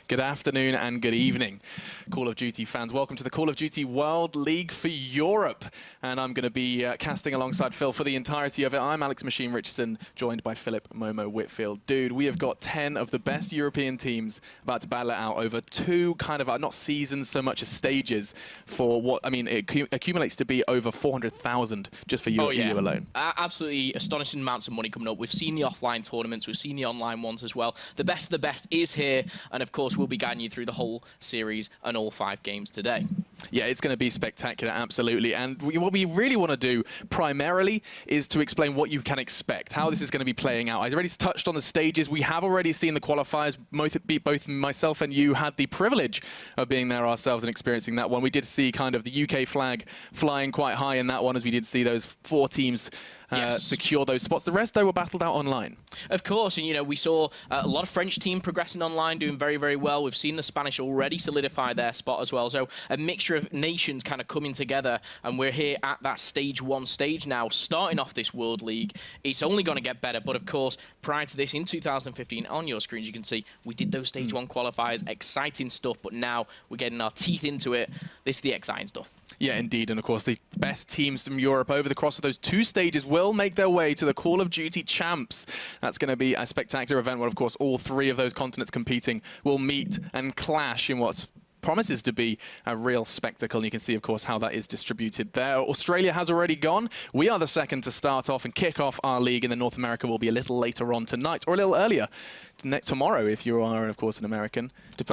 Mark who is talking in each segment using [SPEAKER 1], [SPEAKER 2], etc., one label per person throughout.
[SPEAKER 1] Good afternoon and good evening, Call of Duty fans. Welcome to the Call of Duty World League for Europe. And I'm going to be casting alongside Phil for the entirety of it. I'm Alex Machine Richardson, joined by Philip Momo Whitfield. Dude, we have got 10 of the best European teams about to battle it out over two kind of, not seasons so much as stages for what, I mean, it accumulates to be over 400,000 just for EU alone.
[SPEAKER 2] Absolutely astonishing amounts of money coming up. We've seen the offline tournaments, we've seen the online ones as well. The best of the best is here, and of course we'll be guiding you through the whole series and all 5 games today.
[SPEAKER 1] Yeah, it's going to be spectacular, absolutely. And what we really want to do primarily is to explain what you can expect, how this is going to be playing out. I already touched on the stages. We have already seen the qualifiers. Both myself and you had the privilege of being there ourselves and experiencing that one. We did see kind of the UK flag flying quite high in that one, as we did see those 4 teams secure those spots. The rest, though, were battled out online.
[SPEAKER 2] Of course, and you know, we saw a lot of French team progressing online, doing very, very well. We've seen the Spanish already solidify their spot as well. So a mixture of nations kind of coming together, and we're here at that stage 1 stage now, starting off this World League. It's only going to get better, but of course, prior to this, in 2015, on your screens, you can see we did those stage 1 qualifiers, exciting stuff, but now we're getting our teeth into it. This is the exciting stuff.
[SPEAKER 1] Yeah, indeed. And of course, the best teams from Europe over the course of those 2 stages will make their way to the Call of Duty Champs. That's going to be a spectacular event where, of course, all 3 of those continents competing will meet and clash in what's promises to be a real spectacle. And you can see, of course, how that is distributed there. Australia has already gone. We are the second to start off and kick off our league, and then North America will be a little later on tonight, or a little earlier tomorrow if you are, of course, an American.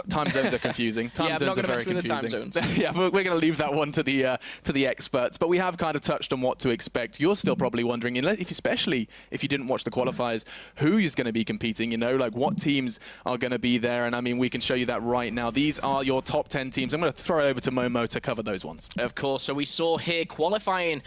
[SPEAKER 1] Time zones are confusing. Time zones are very confusing. Yeah, we're going to leave that one to the experts. But we have kind of touched on what to expect. You're still probably wondering, especially if you didn't watch the qualifiers, who is going to be competing, you know, like what teams are going to be there. And I mean, we can show you that right now. These are your top 10 teams. I'm going to throw it over to Momo to cover those ones.
[SPEAKER 2] Of course. So we saw here qualifying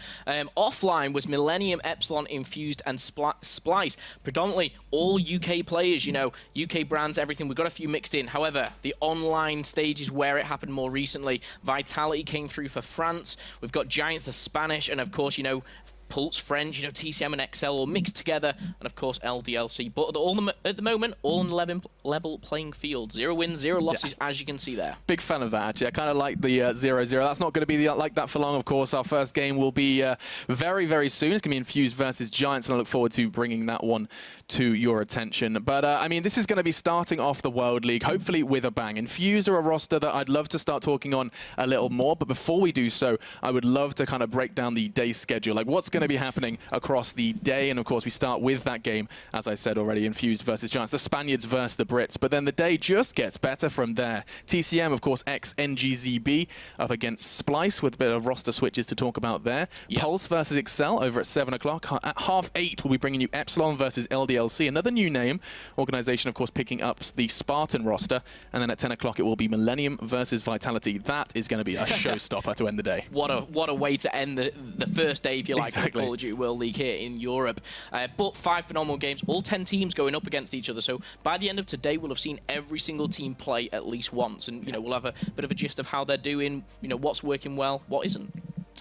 [SPEAKER 2] offline was Millennium, Epsilon, Infused, and Splice. Predominantly all UK players, you know, UK brands, everything. We've got a few mixed in. However, the online stage is where it happened more recently. Vitality came through for France. We've got Giants, the Spanish, and of course, you know, Pulse, French, you know, TCM and XL all mixed together, and of course LDLC. But at the moment, all on level playing field. 0 wins, 0 losses, as you can see there.
[SPEAKER 1] Big fan of that, actually. I kind of like the 0-0. That's not going to be like that for long, of course. Our first game will be very, very soon. It's going to be Infused versus Giants, and I look forward to bringing that one to your attention. But, I mean, this is going to be starting off the World League, hopefully with a bang. Infused are a roster that I'd love to start talking on a little more, but before we do so, I would love to kind of break down the day schedule. Like, what's going to be happening across the day? And of course we start with that game, as I said already, Infused versus Giants, the Spaniards versus the Brits. But then the day just gets better from there. TCM, of course, NGZB up against Splice, with a bit of roster switches to talk about there. Yep. Pulse versus Excel over at 7 o'clock. At 8:30 we'll be bringing you Epsilon versus LDLC, another new name organization, of course, picking up the Spartan roster. And then at 10 o'clock it will be Millennium versus Vitality. That is going to be a showstopper to end the day.
[SPEAKER 2] What a way to end the first day, if you like, exactly. Call of Duty World League here in Europe. But 5 phenomenal games, all 10 teams going up against each other. So by the end of today, we'll have seen every single team play at least once. And, you know, we'll have a bit of a gist of how they're doing, you know, what's working well, what isn't.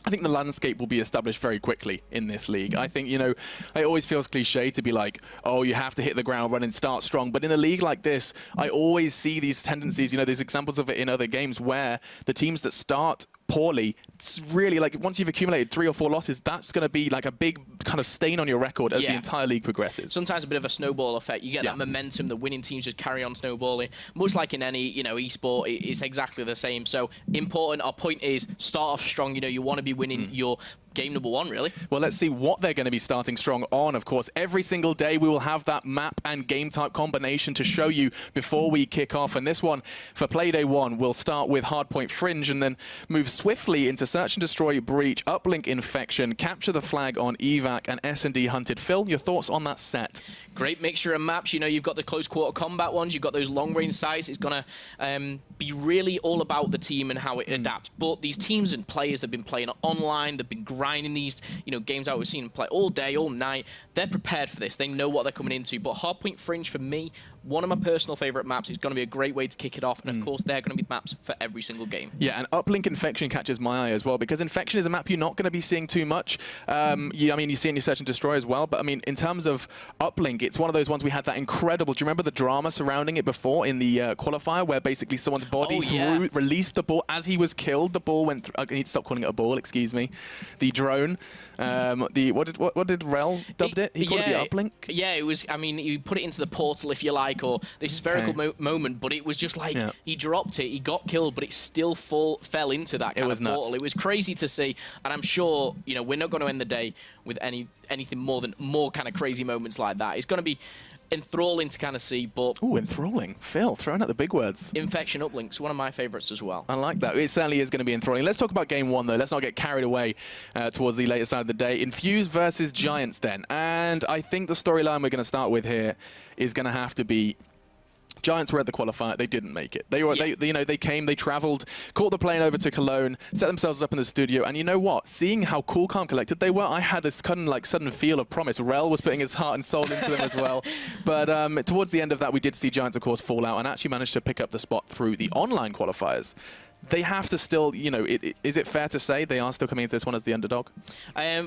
[SPEAKER 1] I think the landscape will be established very quickly in this league. I think, you know, it always feels cliche to be like, oh, you have to hit the ground running, start strong. But in a league like this, I always see these tendencies, you know, there's examples of it in other games where the teams that start poorly, it's really like once you've accumulated 3 or 4 losses, that's going to be like a big kind of stain on your record as the entire league progresses.
[SPEAKER 2] Sometimes a bit of a snowball effect. You get that momentum, the winning teams just carry on snowballing. Much like in any, you know, esport, it's exactly the same. So important. Our point is start off strong. You know, you want to be winning your game number 1, really. Well,
[SPEAKER 1] let's see what they're going to be starting strong on. Of course, every single day we will have that map and game type combination to show you before we kick off. And this one, for Playday 1, we'll start with Hardpoint Fringe and then move swiftly into Search and Destroy, Breach, Uplink Infection, Capture the Flag on Evac, and S&D Hunted. Phil, your thoughts on that set?
[SPEAKER 2] Great mixture of maps. You know, you've got the close quarter combat ones, you've got those long range sites. It's going to be really all about the team and how it adapts. But these teams and players that have been playing online, they've been grinding these, you know, games out we've seen them play all day, all night. They're prepared for this. They know what they're coming into. But Hardpoint Fringe, for me, one of my personal favorite maps. It's going to be a great way to kick it off. And of course, they're going to be maps for every single game.
[SPEAKER 1] Yeah, and Uplink Infection catches my eye as well, because Infection is a map you're not going to be seeing too much. I mean, you see it in your Search and Destroy as well, but I mean, in terms of Uplink, it's one of those ones we had that incredible, do you remember the drama surrounding it before in the qualifier, where basically someone's body released the ball as he was killed, the ball went I need to stop calling it a ball, excuse me. The drone. What did Rel dubbed it? He called it the uplink?
[SPEAKER 2] Yeah, it was, I mean, you put it into the portal, if you like, or this spherical moment, but it was just like, he dropped it, he got killed, but it still fell into that kind of portal. It was crazy to see, and I'm sure, you know, we're not going to end the day with anything more kind of crazy moments like that. It's going to be enthralling to kind of see, but...
[SPEAKER 1] Ooh, enthralling. Phil, throwing out the big words.
[SPEAKER 2] Infection Uplinks, one of my favorites as well.
[SPEAKER 1] I like that. It certainly is going to be enthralling. Let's talk about Game 1, though. Let's not get carried away towards the later side of the day. Infused versus Giants, then. And I think the storyline we're going to start with here is going to have to be... Giants were at the qualifier. They didn't make it. They came, they traveled, caught the plane over to Cologne, set themselves up in the studio, and you know what? Seeing how cool, calm, collected they were, I had this sudden feel of promise. Rel was putting his heart and soul into them as well. But towards the end of that, we did see Giants, of course, fall out and actually managed to pick up the spot through the online qualifiers. They have to still, you know, is it fair to say they are still coming into this one as the underdog?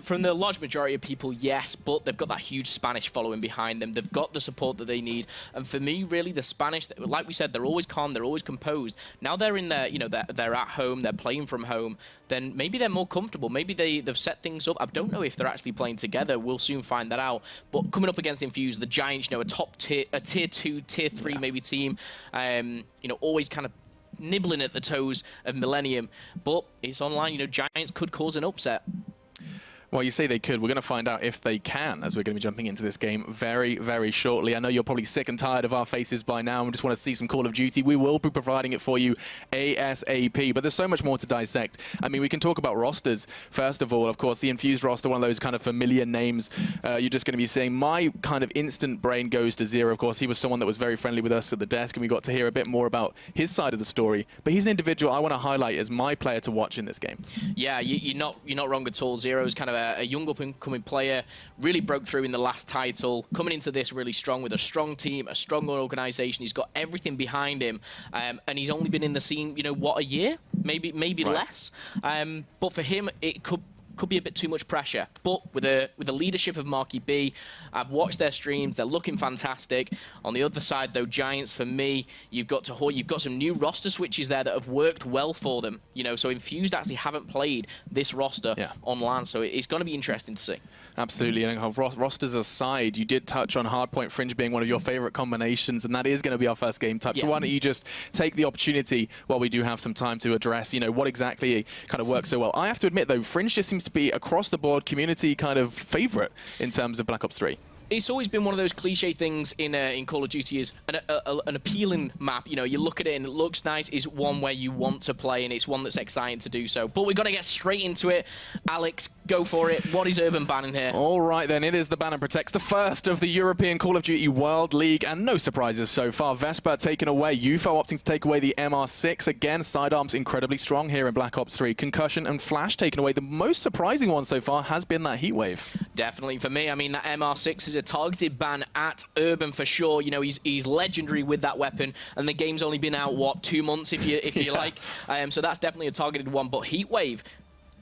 [SPEAKER 2] From the large majority of people, yes, but they've got that huge Spanish following behind them. They've got the support that they need. And for me, really, the Spanish, like we said, they're always calm, they're always composed. Now they're in their, you know, they're at home, they're playing from home, then maybe they're more comfortable. Maybe they've set things up. I don't know if they're actually playing together. We'll soon find that out. But coming up against Infused, the Giants, you know, a tier 2, tier 3 maybe team, you know, always kind of nibbling at the toes of Millennium, but it's online. You know, Giants could cause an upset.
[SPEAKER 1] Well, you say they could. We're going to find out if they can, as we're going to be jumping into this game very, very shortly. I know you're probably sick and tired of our faces by now and just want to see some Call of Duty. We will be providing it for you ASAP, but there's so much more to dissect. I mean, we can talk about rosters. First of all, of course, the Infused roster, one of those kind of familiar names you're just going to be seeing. My kind of instant brain goes to Zero. Of course, he was someone that was very friendly with us at the desk, and we got to hear a bit more about his side of the story. But he's an individual I want to highlight as my player to watch in this game.
[SPEAKER 2] Yeah, you're not wrong at all. Zero's kind of a young up-and-coming player, really broke through in the last title, coming into this really strong with a strong team, a strong organization. He's got everything behind him, and he's only been in the scene, you know, what, a year? Maybe less. But for him, it could be a bit too much pressure. But with the leadership of MarkyB, I've watched their streams. They're looking fantastic. On the other side, though, Giants, for me, you've got some new roster switches there that have worked well for them. You know, so Infused actually haven't played this roster online, so it's going to be interesting to see.
[SPEAKER 1] Absolutely, and rosters aside, you did touch on Hardpoint Fringe being one of your favorite combinations, and that is going to be our first game touch. So why don't you just take the opportunity while we do have some time to address, you know, what exactly kind of works so well. I have to admit, though, Fringe just seems to be across the board community kind of favorite in terms of Black Ops 3.
[SPEAKER 2] It's always been one of those cliche things in Call of Duty is an appealing map. You know, you look at it and it looks nice. Is one where you want to play, and it's one that's exciting to do so. But we're going to get straight into it. Alex, go for it. What is Urban banning here? All
[SPEAKER 1] right, then. It is the Ban and Protects, the first of the European Call of Duty World League, and no surprises so far. Vespa taken away. Eupho opting to take away the MR6. Again, sidearms incredibly strong here in Black Ops 3. Concussion and Flash taken away. The most surprising one so far has been that Heatwave.
[SPEAKER 2] Definitely for me. I mean, that MR6 is a targeted ban at Urban for sure. You know, he's legendary with that weapon, and the game's only been out, what, 2 months if you like. So that's definitely a targeted one. But Heatwave,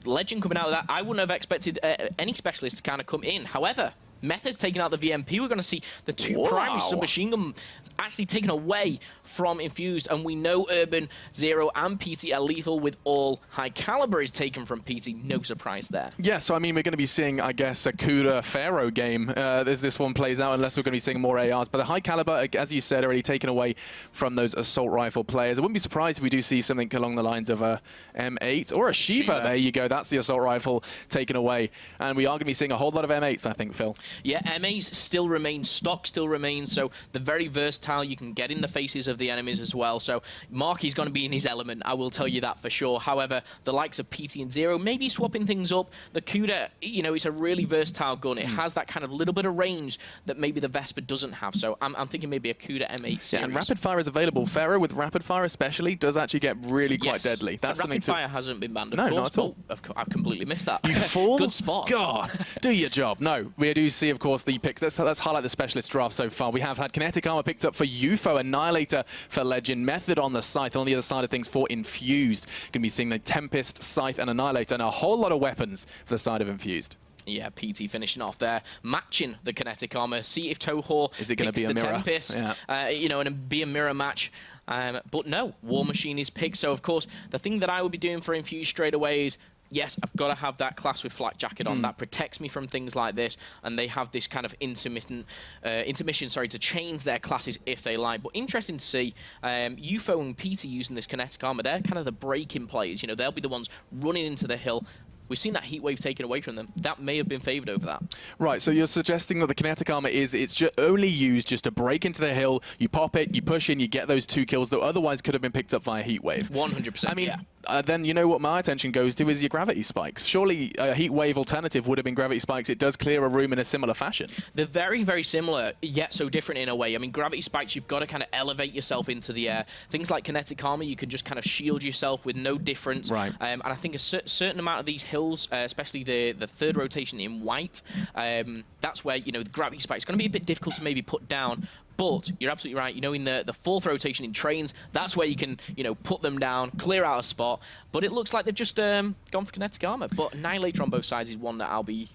[SPEAKER 2] Legend coming out of that, I wouldn't have expected any specialist to kind of come in. However, Methodz taking out the VMP. We're going to see the two primary submachine gun actually taken away from Infused, and we know Urban, Zero, and Peatie are lethal with all. High Caliber is taken from Peatie. No surprise there.
[SPEAKER 1] Yeah, so I mean, we're going to be seeing, I guess, a Kuda Pharaoh game as this one plays out, unless we're going to be seeing more ARs. But the High Caliber, as you said, already taken away from those assault rifle players. I wouldn't be surprised if we do see something along the lines of a M8 or a Shiva. There you go. That's the assault rifle taken away. And we are going to be seeing a whole lot of M8s, I think, Phil.
[SPEAKER 2] Yeah, M8s still remain, stock still remains, so they're very versatile. You can get in the faces of the enemies as well. So Marky's going to be in his element, I will tell you that for sure. However, the likes of Peatie and Zero, maybe swapping things up. The Kuda, you know, it's a really versatile gun. It has that kind of little bit of range that maybe the Vespa doesn't have. So I'm thinking maybe a Kuda M8 series.
[SPEAKER 1] Yeah, and rapid fire is available. Pharaoh with rapid fire especially does actually get really quite deadly. That's something
[SPEAKER 2] rapid fire hasn't been banned, of
[SPEAKER 1] no,
[SPEAKER 2] course.
[SPEAKER 1] Not at all.
[SPEAKER 2] I've completely missed that.
[SPEAKER 1] You fool.
[SPEAKER 2] Good spot.
[SPEAKER 1] God, do your job. No, we do see, of course, the picks. Let's highlight the specialist draft so far. We have had Kinetic Armor picked up for Eupho, Annihilator for Lgend, Methodz on the Scythe, and on the other side of things for Infused. Going to be seeing the Tempest, Scythe, and Annihilator, and a whole lot of weapons for the side of Infused.
[SPEAKER 2] Yeah, Peatie finishing off there, matching the Kinetic Armor. See if Tojor
[SPEAKER 1] is it going to be a mirror?
[SPEAKER 2] Tempest,
[SPEAKER 1] yeah.
[SPEAKER 2] You know, and be a mirror match. But no, War Machine is picked. So, of course, the thing that I would be doing for Infused straight away is, yes, I've got to have that class with Flak Jacket on. That protects me from things like this. And they have this kind of intermission, to change their classes if they like. But interesting to see Eupho and Peatie using this Kinetic Armor. They're kind of the breaking players. You know, they'll be the ones running into the hill. We've seen that heat wave taken away from them. That may have been favoured over that. Right,
[SPEAKER 1] so you're suggesting that the Kinetic Armor it's only used just to break into the hill, you pop it, you push in, you get those 2 kills that otherwise could have been picked up via heat wave.
[SPEAKER 2] 100%,
[SPEAKER 1] I mean,
[SPEAKER 2] yeah.
[SPEAKER 1] Then you know what my attention goes to is your gravity spikes. Surely a heat wave alternative would have been gravity spikes. It does clear a room in a similar fashion.
[SPEAKER 2] They're very, very similar, yet so different in a way. I mean, gravity spikes, you've got to kind of elevate yourself into the air. Things like Kinetic Armor, you can just kind of shield yourself with no difference.
[SPEAKER 1] Right.
[SPEAKER 2] And I think a certain amount of these hills, especially the third rotation in white, that's where, you know, the gravity spike is going to be a bit difficult to maybe put down. But you're absolutely right. You know, in the fourth rotation in trains, that's where you can, you know, put them down, clear out a spot. But it looks like they've just gone for Kinetic Armor. But Annihilator on both sides is one that I'll be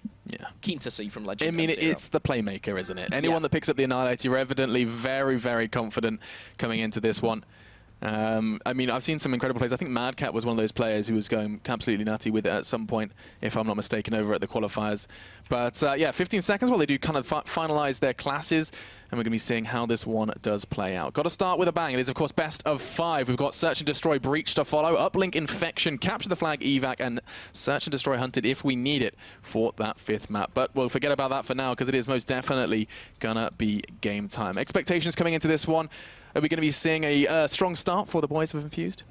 [SPEAKER 2] keen to see from Lgend.
[SPEAKER 1] I mean, it's the playmaker, isn't it? Anyone that picks up the Annihilator, you're evidently very, very confident coming into this one. I mean, I've seen some incredible plays. I think Madcat was one of those players who was going absolutely nutty with it at some point, if I'm not mistaken, over at the qualifiers. But yeah, 15 seconds while they do kind of finalize their classes, and we're going to be seeing how this one does play out. Got to start with a bang. It is, of course, best of 5. We've got Search and Destroy Breach to follow, Uplink Infection, Capture the Flag Evac, and Search and Destroy Hunted if we need it for that 5th map. But we'll forget about that for now, because it is most definitely going to be game time. Expectations coming into this one. Are we going to be seeing a strong start for the boys of Infused?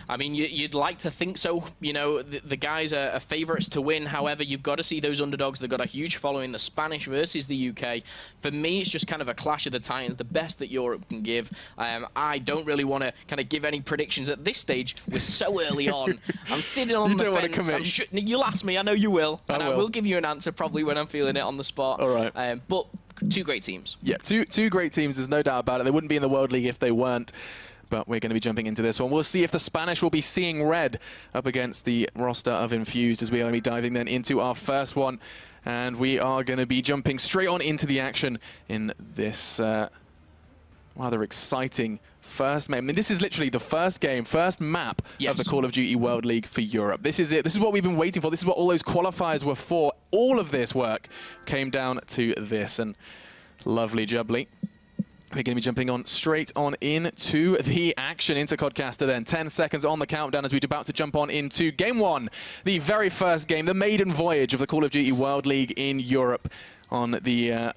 [SPEAKER 2] I mean, you'd like to think so. You know, the guys are favourites to win. However, you've got to see those underdogs. They've got a huge following, the Spanish versus the UK. For me, it's just kind of a clash of the titans, the best that Europe can give. I don't really want to kind of give any predictions at this stage. We're so early on. I'm sitting on the fence. You'll ask me. I know you will. And I will give you an answer probably when I'm feeling it on the spot.
[SPEAKER 1] All right.
[SPEAKER 2] But 2 great teams.
[SPEAKER 1] Yeah, two great teams. There's no doubt about it. They wouldn't be in the World League if they weren't. But we're going to be jumping into this one. We'll see if the Spanish will be seeing red up against the roster of Infused, as we are going to be diving then into our first one. And we are going to be jumping straight on into the action in this rather exciting first map. I mean, this is literally the first game, first map of the Call of Duty World League for Europe. This is it. This is what we've been waiting for. This is what all those qualifiers were for. All of this work came down to this. And lovely jubbly. We're going to be jumping on straight on into the action. Into Codcaster then. 10 seconds on the countdown as we're about to jump on into Game 1. The very first game, the maiden voyage of the Call of Duty World League in Europe. On the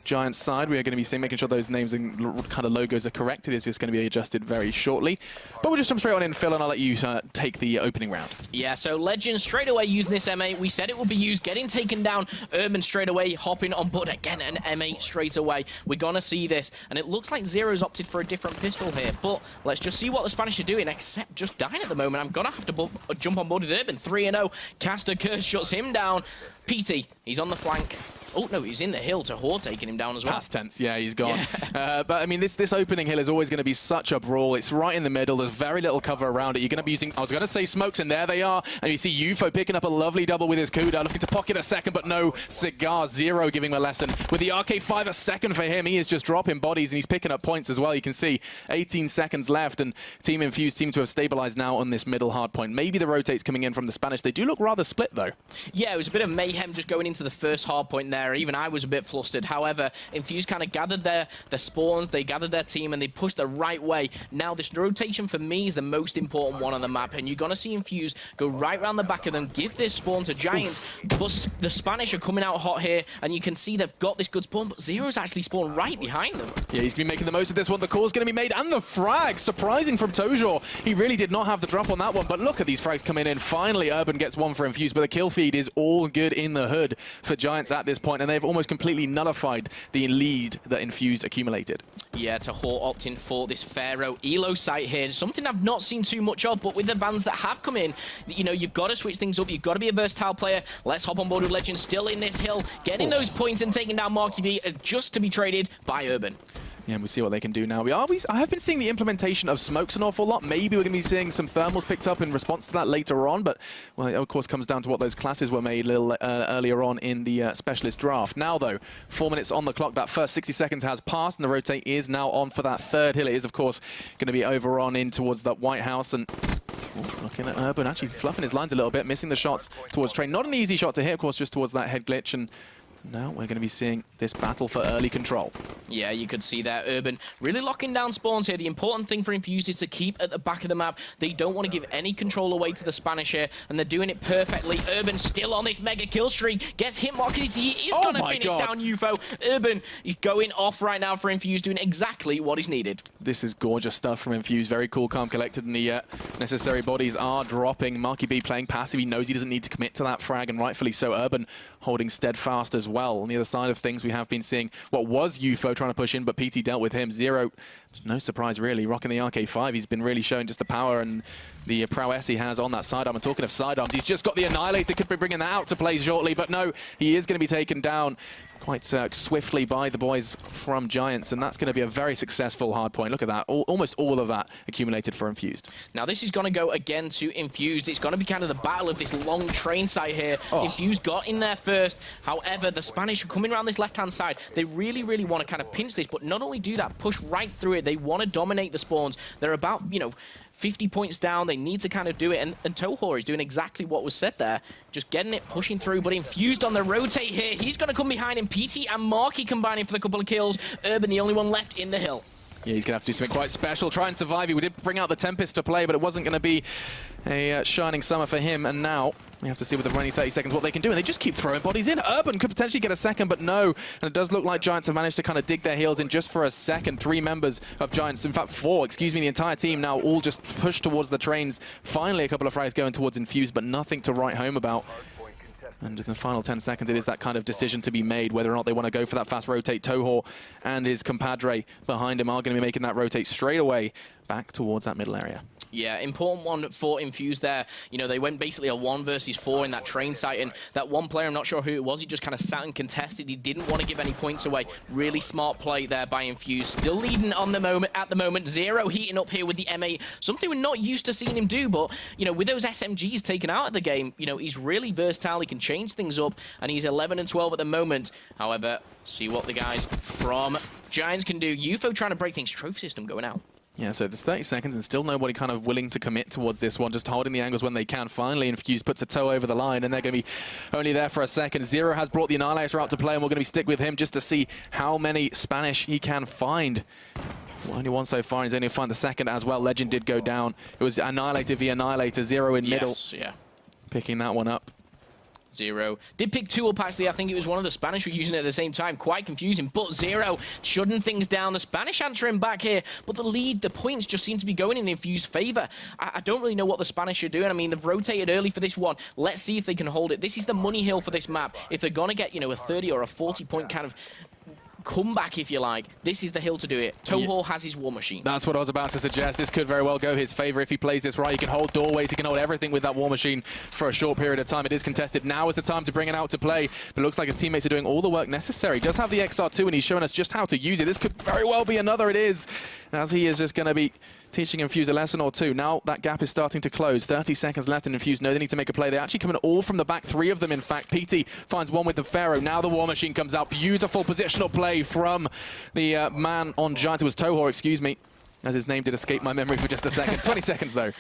[SPEAKER 1] Giants side, we are going to be making sure those names and kind of logos are correct. It is just going to be adjusted very shortly. But we'll just jump straight on in, Phil, and I'll let you take the opening round. Yeah,
[SPEAKER 2] so Lgend straight away using this M8. We said it would be used, getting taken down. Urban straight away, hopping on board again, an M8 straight away. We're going to see this. And it looks like Zero's opted for a different pistol here. But let's just see what the Spanish are doing, except just dying at the moment. I'm going to have to jump on board with Urban. 3-0. Caster Curse shuts him down. Peatie, he's on the flank. Oh, no, he's in the hill. Tojor taking him down as well.
[SPEAKER 1] Past tense, yeah, he's gone. Yeah. But, I mean, this opening hill is always going to be such a brawl. It's right in the middle. There's very little cover around it. You're going to be using, I was going to say smokes, and there they are. And you see Eupho picking up a lovely double with his Kuda, looking to pocket a second, but no cigar. Zero giving him a lesson. With the RK5 a second for him, he is just dropping bodies, and he's picking up points as well. You can see 18 seconds left, and Team Infused seem to have stabilized now on this middle hard point. Maybe the rotates coming in from the Spanish. They do look rather split, though.
[SPEAKER 2] Yeah, it was a bit of mayhem just going into the first hard point there. Even I was a bit flustered. However, Infused kind of gathered their spawns, they gathered their team, and they pushed the right way. Now, this rotation for me is the most important one on the map, and you're going to see Infused go right around the back of them, give this spawn to Giants, but the Spanish are coming out hot here, and you can see they've got this good spawn, but Zero's actually spawned right behind them.
[SPEAKER 1] Yeah, he's going to be making the most of this one. The call's going to be made, and the frag, surprising from Tojor. He really did not have the drop on that one, but look at these frags coming in. Finally, Urban gets one for Infused, but the kill feed is all good in the hood for Giants at this point. point, and they've almost completely nullified the lead that Infused accumulated.
[SPEAKER 2] Yeah, Tojor opting for this Pharaoh Elo site here. Something I've not seen too much of, but with the bans that have come in, you know, you've got to switch things up. You've got to be a versatile player. Let's hop on board with Lgend, still in this hill, getting those points and taking down MarkyB, just to be traded by Urban.
[SPEAKER 1] Yeah, and we see what they can do now. I have been seeing the implementation of smokes an awful lot. Maybe we're going to be seeing some thermals picked up in response to that later on, but, well, it of course comes down to what those classes were made a little earlier on in the specialist draft. Now, though, 4 minutes on the clock. That first 60 seconds has passed, and the rotate is now on for that third hill. It is, of course, going to be over on in towards that White House, and looking at Urban, actually fluffing his lines a little bit, missing the shots towards Train. Not an easy shot to hit, of course, just towards that head glitch, and now we're going to be seeing this battle for early control.
[SPEAKER 2] Yeah, you could see that Urban really locking down spawns here. The important thing for Infused is to keep at the back of the map. They don't want to give any control away to the Spanish here, and they're doing it perfectly. Urban still on this mega kill streak. Gets hit more because he is going to finish down Eupho. Urban is going off right now for Infused, doing exactly what is needed.
[SPEAKER 1] This is gorgeous stuff from Infused. Very cool, calm, collected, and the necessary bodies are dropping. MarkyB playing passive. He knows he doesn't need to commit to that frag, and rightfully so. Urban holding steadfast as well. On the other side of things, we have been seeing what was Eupho trying to push in, but Peatie dealt with him. Zero, no surprise really, rocking the RK5. He's been really showing just the power and the prowess he has on that sidearm. And talking of sidearms, he's just got the Annihilator, could be bringing that out to play shortly, but no, he is going to be taken down quite swiftly by the boys from Giants, and that's going to be a very successful hard point. Look at that, almost all of that accumulated for Infused.
[SPEAKER 2] Now this is going to go again to Infused. It's going to be kind of the battle of this long train site here. Infused got in there first. However, the Spanish are coming around this left-hand side. They really, really want to kind of pinch this, but not only do that, push right through it. They want to dominate the spawns. They're about, you know, 50 points down. They need to kind of do it, and Tojor is doing exactly what was said there. Just getting it, pushing through, but Infused on the rotate here. He's going to come behind him. Peatie and Marky combining for the couple of kills. Urban, the only one left in the hill.
[SPEAKER 1] Yeah, he's going to have to do something quite special. Try and survive. He did bring out the Tempest to play, but it wasn't going to be a shining summer for him. And now we have to see with the remaining 30 seconds what they can do. And they just keep throwing bodies in. Urban could potentially get a second, but no. And it does look like Giants have managed to kind of dig their heels in just for a second. 3 members of Giants, in fact 4, excuse me, the entire team now all just pushed towards the trains. Finally, a couple of frags going towards Infused, but nothing to write home about. And in the final 10 seconds, it is that kind of decision to be made, whether or not they want to go for that fast rotate. Tojor and his compadre behind him are going to be making that rotate straight away back towards that middle area.
[SPEAKER 2] Yeah, important one for Infused there. You know, they went basically a 1 versus 4 in that train site, and that one player, I'm not sure who it was, he just kind of sat and contested. He didn't want to give any points away. Really smart play there by Infused. Still leading on the moment at the moment. Zero heating up here with the M8. Something we're not used to seeing him do, but, you know, with those SMGs taken out of the game, you know, he's really versatile. He can change things up, and he's 11 and 12 at the moment. However, see what the guys from Giants can do. Eupho trying to break things. Trophy system going out.
[SPEAKER 1] Yeah, so there's 30 seconds and still nobody kind of willing to commit towards this one, just holding the angles when they can. Finally, Infused puts a toe over the line, and they're going to be only there for a second. Zero has brought the Annihilator out to play, and we're going to be stick with him just to see how many Spanish he can find. Well, only one so far, he's only find the second as well. Lgend did go down. It was Annihilator v Annihilator, Zero in middle.
[SPEAKER 2] Yeah.
[SPEAKER 1] Picking that one up.
[SPEAKER 2] Zero did pick 2 up, actually. I think it was one of the Spanish were using it at the same time. Quite confusing, but Zero shutting things down. The Spanish answering back here, but the lead, the points just seem to be going in Infused favor. I don't really know what the Spanish are doing. I mean, they've rotated early for this one. Let's see if they can hold it. This is the money hill for this map. If they're going to get, you know, a 30 or a 40 point kind of comeback, if you like, this is the hill to do it. Tojor has his war machine.
[SPEAKER 1] That's what I was about to suggest. This could very well go his favor if he plays this right. He can hold doorways, he can hold everything with that war machine for a short period of time. It is contested. Now is the time to bring it out to play, but it looks like his teammates are doing all the work necessary. He does have the XR2, and he's showing us just how to use it. This could very well be another. It is, as he is just going to be teaching Infused a lesson or two. Now that gap is starting to close. 30 seconds left, and Infused know they need to make a play. They're actually coming all from the back, 3 of them, in fact. Peatie finds one with the Pharaoh. Now the war machine comes out. Beautiful positional play from the man on Giant. It was Tojor, excuse me, as his name did escape my memory for just a second. 20 seconds, though.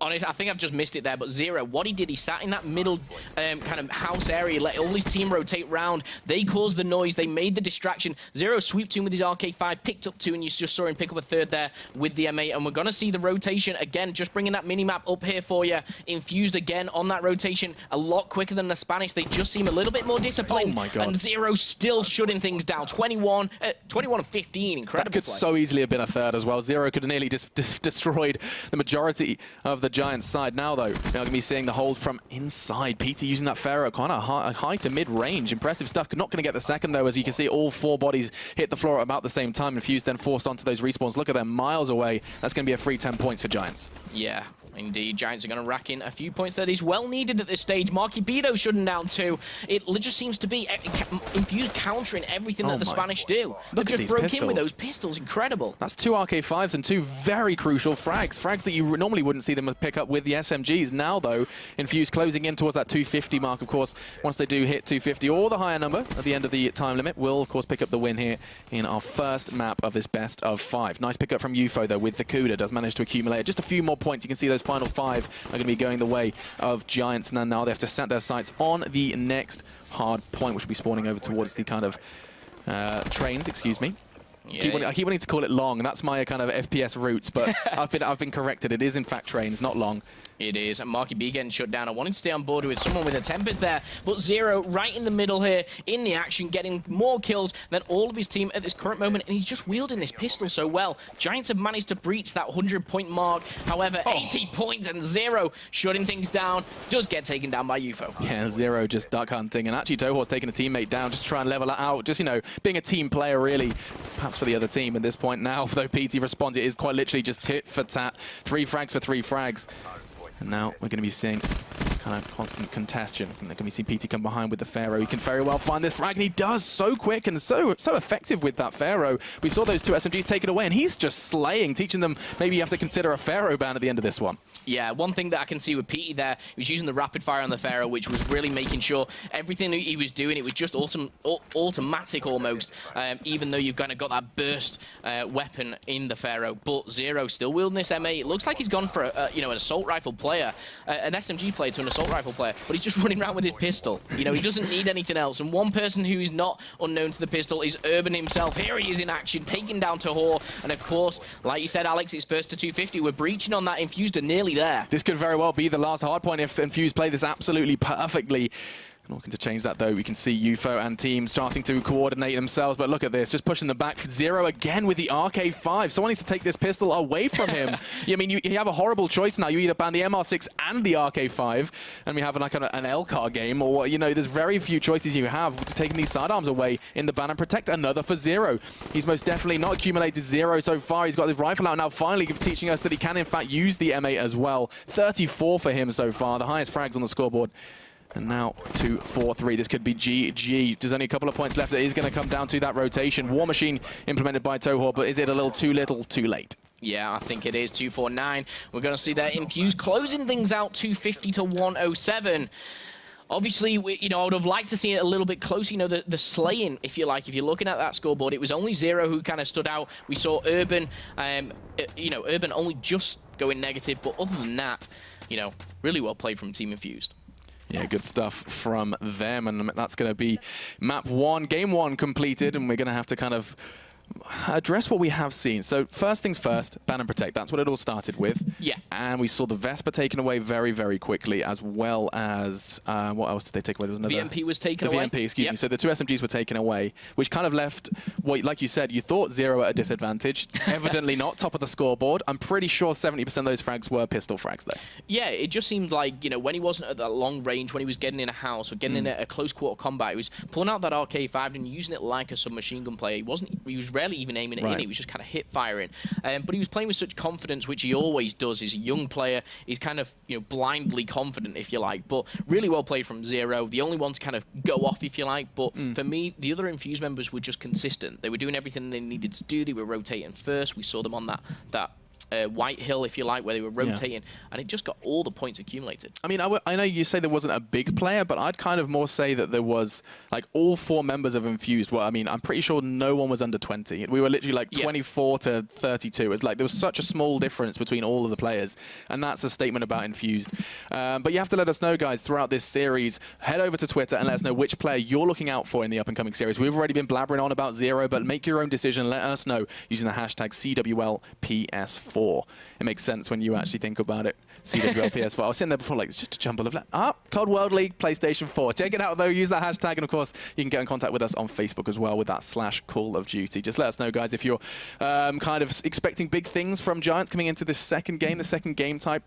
[SPEAKER 2] Honestly, I think I've just missed it there, but Zero, what he did, he sat in that middle kind of house area, let all his team rotate round. They caused the noise, they made the distraction. Zero sweeped 2 with his RK5, picked up 2, and you just saw him pick up a 3rd there with the M8. And we're going to see the rotation again, just bringing that mini-map up here for you. Infused again on that rotation, a lot quicker than the Spanish. They just seem a little bit more disciplined.
[SPEAKER 1] Oh my God.
[SPEAKER 2] And Zero still shutting things down. 21 and 15, incredible
[SPEAKER 1] That could
[SPEAKER 2] play.
[SPEAKER 1] so easily have been a 3rd as well. Zero could have nearly just destroyed the majority of the Giants side. Now, though, we're going to be seeing the hold from inside. Peatie using that Pharaoh, kind of high to mid-range. Impressive stuff. Not going to get the second, though, as you can see all 4 bodies hit the floor at about the same time. Infused then forced onto those respawns. Look at them, miles away. That's going to be a free 10 points for Giants.
[SPEAKER 2] Yeah. Indeed, Giants are going to rack in a few points that is well needed at this stage. MarkyB shutting down 2. It just seems to be Infused countering everything that the Spanish do. They just broke in with those pistols. Incredible.
[SPEAKER 1] That's 2 RK5s and 2 very crucial frags. Frags that you normally wouldn't see them pick up with the SMGs. Now, though, Infused closing in towards that 250 mark, of course. Once they do hit 250 or the higher number at the end of the time limit, will, of course, pick up the win here in our first map of this best of 5. Nice pickup from Eupho, though, with the Cuda. Does manage to accumulate just a few more points. You can see those final 5 are going to be going the way of Giants, and then now they have to set their sights on the next hard point, which will be spawning over towards the kind of trains, excuse me. I keep wanting to call it long, and that's my kind of FPS roots, but I've been corrected. It is in fact trains, not long.
[SPEAKER 2] It is. And MarkyB getting shut down. I wanted to stay on board with someone with a Tempest there, but Zero right in the middle here, in the action, getting more kills than all of his team at this current moment, and he's just wielding this pistol so well. Giants have managed to breach that 100-point mark. However, 80 points, and Zero shutting things down, does get taken down by Eupho.
[SPEAKER 1] Yeah, Zero just duck hunting, and actually Tojor's taking a teammate down just to try and level it out. Just, you know, being a team player, really, perhaps for the other team at this point now. Though Peatie responds, it is quite literally just tit for tat. 3 frags for 3 frags. And now we're going to be seeing kind of constant contention. And they're going to see Peatie come behind with the Pharaoh. He can very well find this frag, and he does so quick and so effective with that Pharaoh. We saw those 2 SMGs take it away, and he's just slaying, teaching them maybe you have to consider a Pharaoh ban at the end of this one.
[SPEAKER 2] Yeah, one thing that I can see with Peatie there, he was using the rapid fire on the Pharaoh, which was really making sure everything that he was doing, it was just automatic almost, even though you've kind of got that burst weapon in the Pharaoh. But Zero still wielding this MA. It looks like he's gone for an assault rifle player, an SMG player to an assault rifle player, but he's just running around with his pistol. You know, he doesn't need anything else. And one person who is not unknown to the pistol is Urban himself. Here he is in action, taking down Tojor. And of course, like you said, Alex, it's first to 250. We're breaching on that Infused and nearly there.
[SPEAKER 1] This could very well be the last hard point if Infused play this absolutely perfectly. Looking to change that, though. We can see Eupho and team starting to coordinate themselves, but look at this, just pushing them back. Zero again with the RK5. Someone needs to take this pistol away from him. I mean, you have a horrible choice now. You either ban the MR6 and the RK5, and we have like an LCAR game, or, you know, there's very few choices you have to taking these sidearms away in the ban and protect another for Zero. He's most definitely not accumulated 0 so far. He's got his rifle out now, finally teaching us that he can, in fact, use the M8 as well. 34 for him so far, the highest frags on the scoreboard. And now 2-4-3. This could be GG. There's only a couple of points left. It is going to come down to that rotation. War Machine implemented by Tojor, but is it a little, too late?
[SPEAKER 2] Yeah, I think it is. 2-4-9. We're going to see that Infused closing things out 250 to 107. Obviously, I would have liked to see it a little bit closer, the slaying, if you like. If you're looking at that scoreboard, it was only Zero who kind of stood out. We saw Urban, Urban only just going negative, but other than that, really well played from Team Infused.
[SPEAKER 1] Yeah, good stuff from them, and that's going to be map 1, game 1 completed, and we're going to have to kind of address what we have seen. So first things first, ban and protect. That's what it all started with.
[SPEAKER 2] Yeah.
[SPEAKER 1] And we saw the Vespa taken away very, very quickly, as well as what else did they take away? There was another.
[SPEAKER 2] VMP was taken away.
[SPEAKER 1] The VMP, excuse me. So the 2 SMGs were taken away, which kind of left, like you said, you thought Zero at a disadvantage. Evidently not. Top of the scoreboard. I'm pretty sure 70% of those frags were pistol frags, though.
[SPEAKER 2] Yeah, it just seemed like, when he wasn't at that long range, when he was getting in a house or getting in a close quarter combat, he was pulling out that RK5 and using it like a submachine gun player. He was rarely even aiming it in. He was just kind of hip firing. But he was playing with such confidence, which he always does. He's a young player. He's kind of, blindly confident, if you like. But really well played from Zero. The only one to kind of go off, if you like. But for me, the other Infused members were just consistent. They were doing everything they needed to do. They were rotating first. We saw them on that White Hill, if you like, where they were rotating, and it just got all the points accumulated. I mean,
[SPEAKER 1] I know you say there wasn't a big player, but I'd kind of more say that there was, like, all 4 members of Infused. Well, I mean, I'm pretty sure no one was under 20. We were literally like 24 to 32. It's like there was such a small difference between all of the players, and that's a statement about Infused. But you have to let us know, guys, throughout this series. Head over to Twitter and let us know which player you're looking out for in the up-and-coming series. We've already been blabbering on about Zero, but make your own decision. Let us know using the hashtag CWLPS4. It makes sense when you actually think about it. CWL PS4. I was sitting there before, like, it's just a jumble of COD World League, PlayStation 4. Check it out, though. Use that hashtag. And, of course, you can get in contact with us on Facebook as well with that /Call of Duty. Just let us know, guys, if you're kind of expecting big things from Giants coming into this second game, the second game type.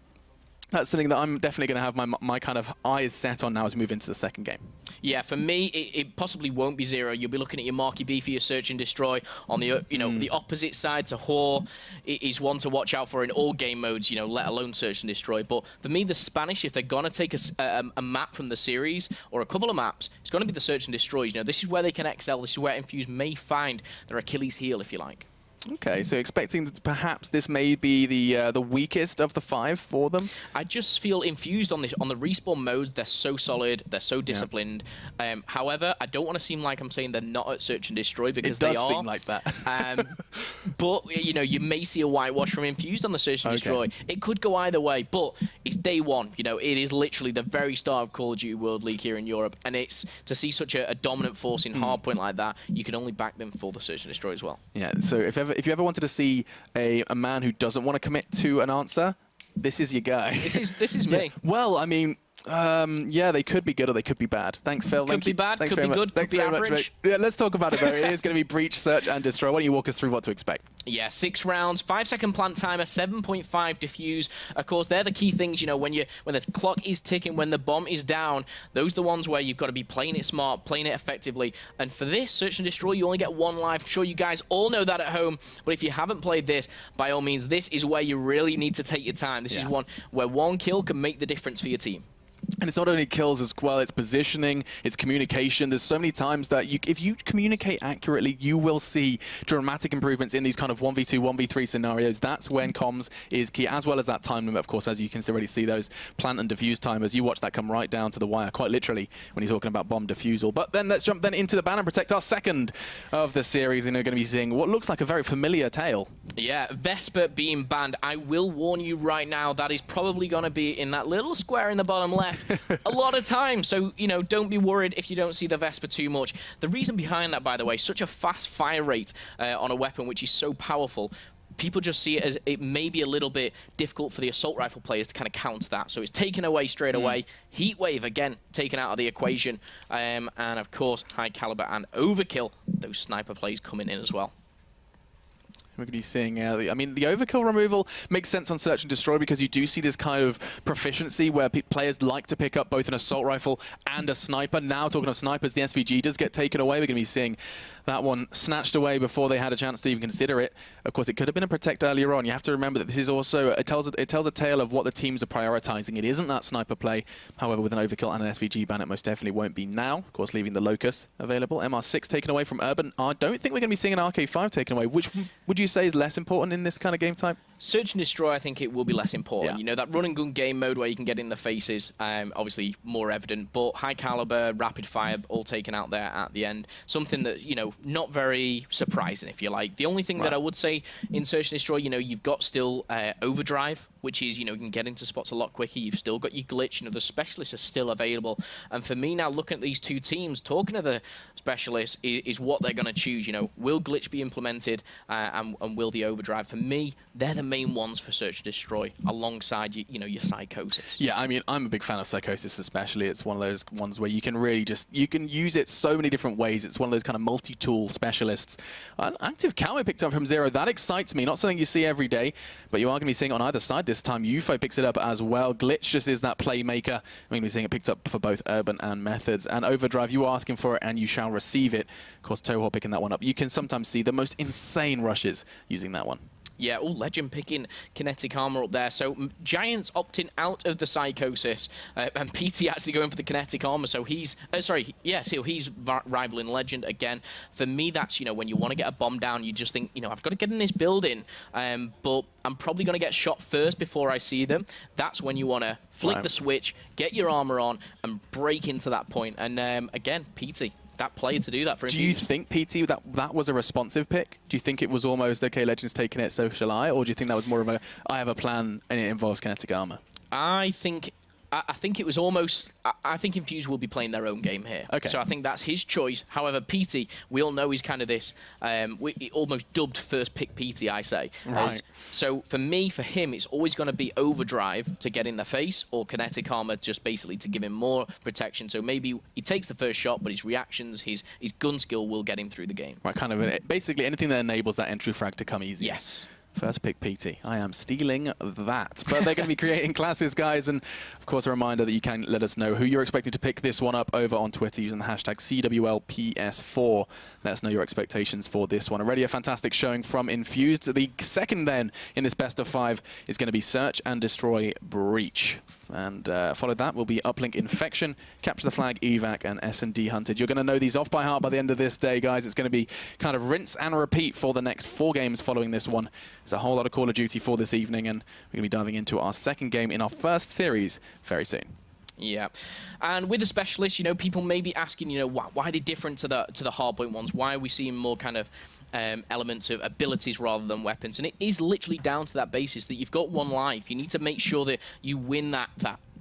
[SPEAKER 1] that's something that I'm definitely going to have my kind of eyes set on now as we move into the second game.
[SPEAKER 2] Yeah, for me, it possibly won't be zero. You'll be looking at your MarkyB for your search and destroy. On the the opposite side to Hor is one to watch out for in all game modes, let alone search and destroy. But for me, the Spanish, if they're going to take a map from the series or a couple of maps, it's going to be the search and destroy. This is where they can excel. This is where Infused may find their Achilles heel, if you like.
[SPEAKER 1] Okay, so expecting that perhaps this may be the weakest of the 5 for them?
[SPEAKER 2] I just feel Infused on the respawn modes, they're so solid, they're so disciplined. Yeah. However, I don't want to seem like I'm saying they're not at search and destroy, because they are. It
[SPEAKER 1] does seem like that.
[SPEAKER 2] But, you may see a whitewash from Infused on the search and destroy. It could go either way, but it's day one. It is literally the very start of Call of Duty World League here in Europe, and it's to see such a dominant force in hardpoint like that, you can only back them for the search and destroy as well. Yeah,
[SPEAKER 1] so if you ever wanted to see a man who doesn't want to commit to an answer, this is your guy.
[SPEAKER 2] This is me.
[SPEAKER 1] Yeah. Well, I mean, yeah, they could be good or they could be bad. Thanks, Phil.
[SPEAKER 2] Could be bad, could be good, could be average.
[SPEAKER 1] Yeah, let's talk about it, though. It is going to be Breach, Search, and Destroy. Why don't you walk us through what to expect?
[SPEAKER 2] Yeah, 6 rounds, 5-second plant timer, 7.5 defuse. Of course, they're the key things, when the clock is ticking, when the bomb is down, those are the ones where you've got to be playing it smart, playing it effectively. And for this, Search and Destroy, you only get 1 life. I'm sure you guys all know that at home, but if you haven't played this, by all means, this is where you really need to take your time. This is one where 1 kill can make the difference for your team.
[SPEAKER 1] And it's not only kills as well, it's positioning, it's communication. There's so many times that if you communicate accurately, you will see dramatic improvements in these kind of 1v2, 1v3 scenarios. That's when comms is key, as well as that time limit, of course, as you can already see those plant and defuse timers. You watch that come right down to the wire, quite literally, when you're talking about bomb defusal. But then let's jump then into the ban and protect our second of the series, and we're going to be seeing what looks like a very familiar tale.
[SPEAKER 2] Yeah, Vesper being banned. I will warn you right now, that is probably going to be in that little square in the bottom left a lot of time. So, don't be worried if you don't see the Vesper too much. The reason behind that, by the way, such a fast fire rate on a weapon which is so powerful, people just see it as it may be a little bit difficult for the assault rifle players to kind of counter that. So it's taken away straight away. Heat wave, again, taken out of the equation. And, of course, high caliber and overkill, those sniper plays coming in as well.
[SPEAKER 1] We're going to be seeing, I mean, the overkill removal makes sense on Search and Destroy because you do see this kind of proficiency where players like to pick up both an assault rifle and a sniper. Now, talking of snipers, the SVG does get taken away. We're going to be seeing that one snatched away before they had a chance to even consider it. Of course, it could have been a protect earlier on. You have to remember that this is also, it tells a tale of what the teams are prioritizing. It isn't that sniper play. However, with an overkill and an SVG ban, it most definitely won't be now. Of course, leaving the Locust available. MR6 taken away from Urban. I don't think we're going to be seeing an RK5 taken away. Which would you say is less important in this kind of game type?
[SPEAKER 2] Search and Destroy, I think it will be less important. Yeah. That run and gun game mode where you can get in the faces, obviously more evident, but high caliber, rapid fire, all taken out there at the end. Something that, not very surprising, if you like. The only thing that I would say in Search and Destroy, you've got still overdrive, which is, you can get into spots a lot quicker. You've still got your glitch. The specialists are still available. And for me now, looking at these two teams, talking to the specialists is what they're going to choose. Will glitch be implemented and will the overdrive? For me, they're the main ones for Search and Destroy alongside, your Psychosis.
[SPEAKER 1] Yeah, I mean, I'm a big fan of Psychosis especially. It's one of those ones where you can really you can use it so many different ways. It's one of those kind of multi-tool specialists. An active camo picked up from Zero. That excites me. Not something you see every day, but you are going to be seeing it on either side this time. Eupho picks it up as well. Glitch just is that playmaker. We're going to be seeing it picked up for both Urban and Methodz. And Overdrive, you are asking for it and you shall receive it. Of course, Tojor picking that one up. You can sometimes see the most insane rushes using that one.
[SPEAKER 2] Yeah, Lgend picking kinetic armor up there. So Giants opting out of the Psychosis, and Peatie actually going for the kinetic armor. So he's, he's rivaling Lgend again. For me, that's, when you want to get a bomb down, you just think, I've got to get in this building, but I'm probably going to get shot first before I see them. That's when you want to flick the switch, get your armor on, and break into that point. And again, Peatie. That play to do that for him.
[SPEAKER 1] Do you think, Peatie, that was a responsive pick? Do you think it was almost, okay, Legend's taking it, so shall I? Or do you think that was more of a, I have a plan and it involves kinetic armor?
[SPEAKER 2] I think it was almost... I think Infused will be playing their own game here.
[SPEAKER 1] Okay.
[SPEAKER 2] So I think that's his choice. However, Peatie, we all know he's kind of this... almost dubbed first pick Peatie, I say.
[SPEAKER 1] Right.
[SPEAKER 2] So for me, for him, it's always going to be overdrive to get in the face or kinetic armor just basically to give him more protection. So maybe he takes the first shot, but his reactions, his gun skill will get him through the game.
[SPEAKER 1] Right, kind of basically anything that enables that entry frag to come easy.
[SPEAKER 2] Yes.
[SPEAKER 1] First pick Peatie. I am stealing that. But they're going to be creating classes, guys. And, of course, a reminder that you can let us know who you're expecting to pick this one up over on Twitter using the hashtag CWLPS4. Let us know your expectations for this one. Already a fantastic showing from Infused. The second, then, in this best of 5 is going to be Search and Destroy Breach. And followed that will be Uplink Infection, Capture the Flag, Evac, and S&D Hunted. You're going to know these off by heart by the end of this day, guys. It's going to be kind of rinse and repeat for the next 4 games following this one. There's a whole lot of Call of Duty for this evening, and we're going to be diving into our second game in our first series very soon.
[SPEAKER 2] Yeah, and with the specialists, you know, people may be asking, you know, why are they different to the hardpoint ones? Why are we seeing more kind of elements of abilities rather than weapons? And it is literally down to that basis that you've got 1 life. You need to make sure that you win that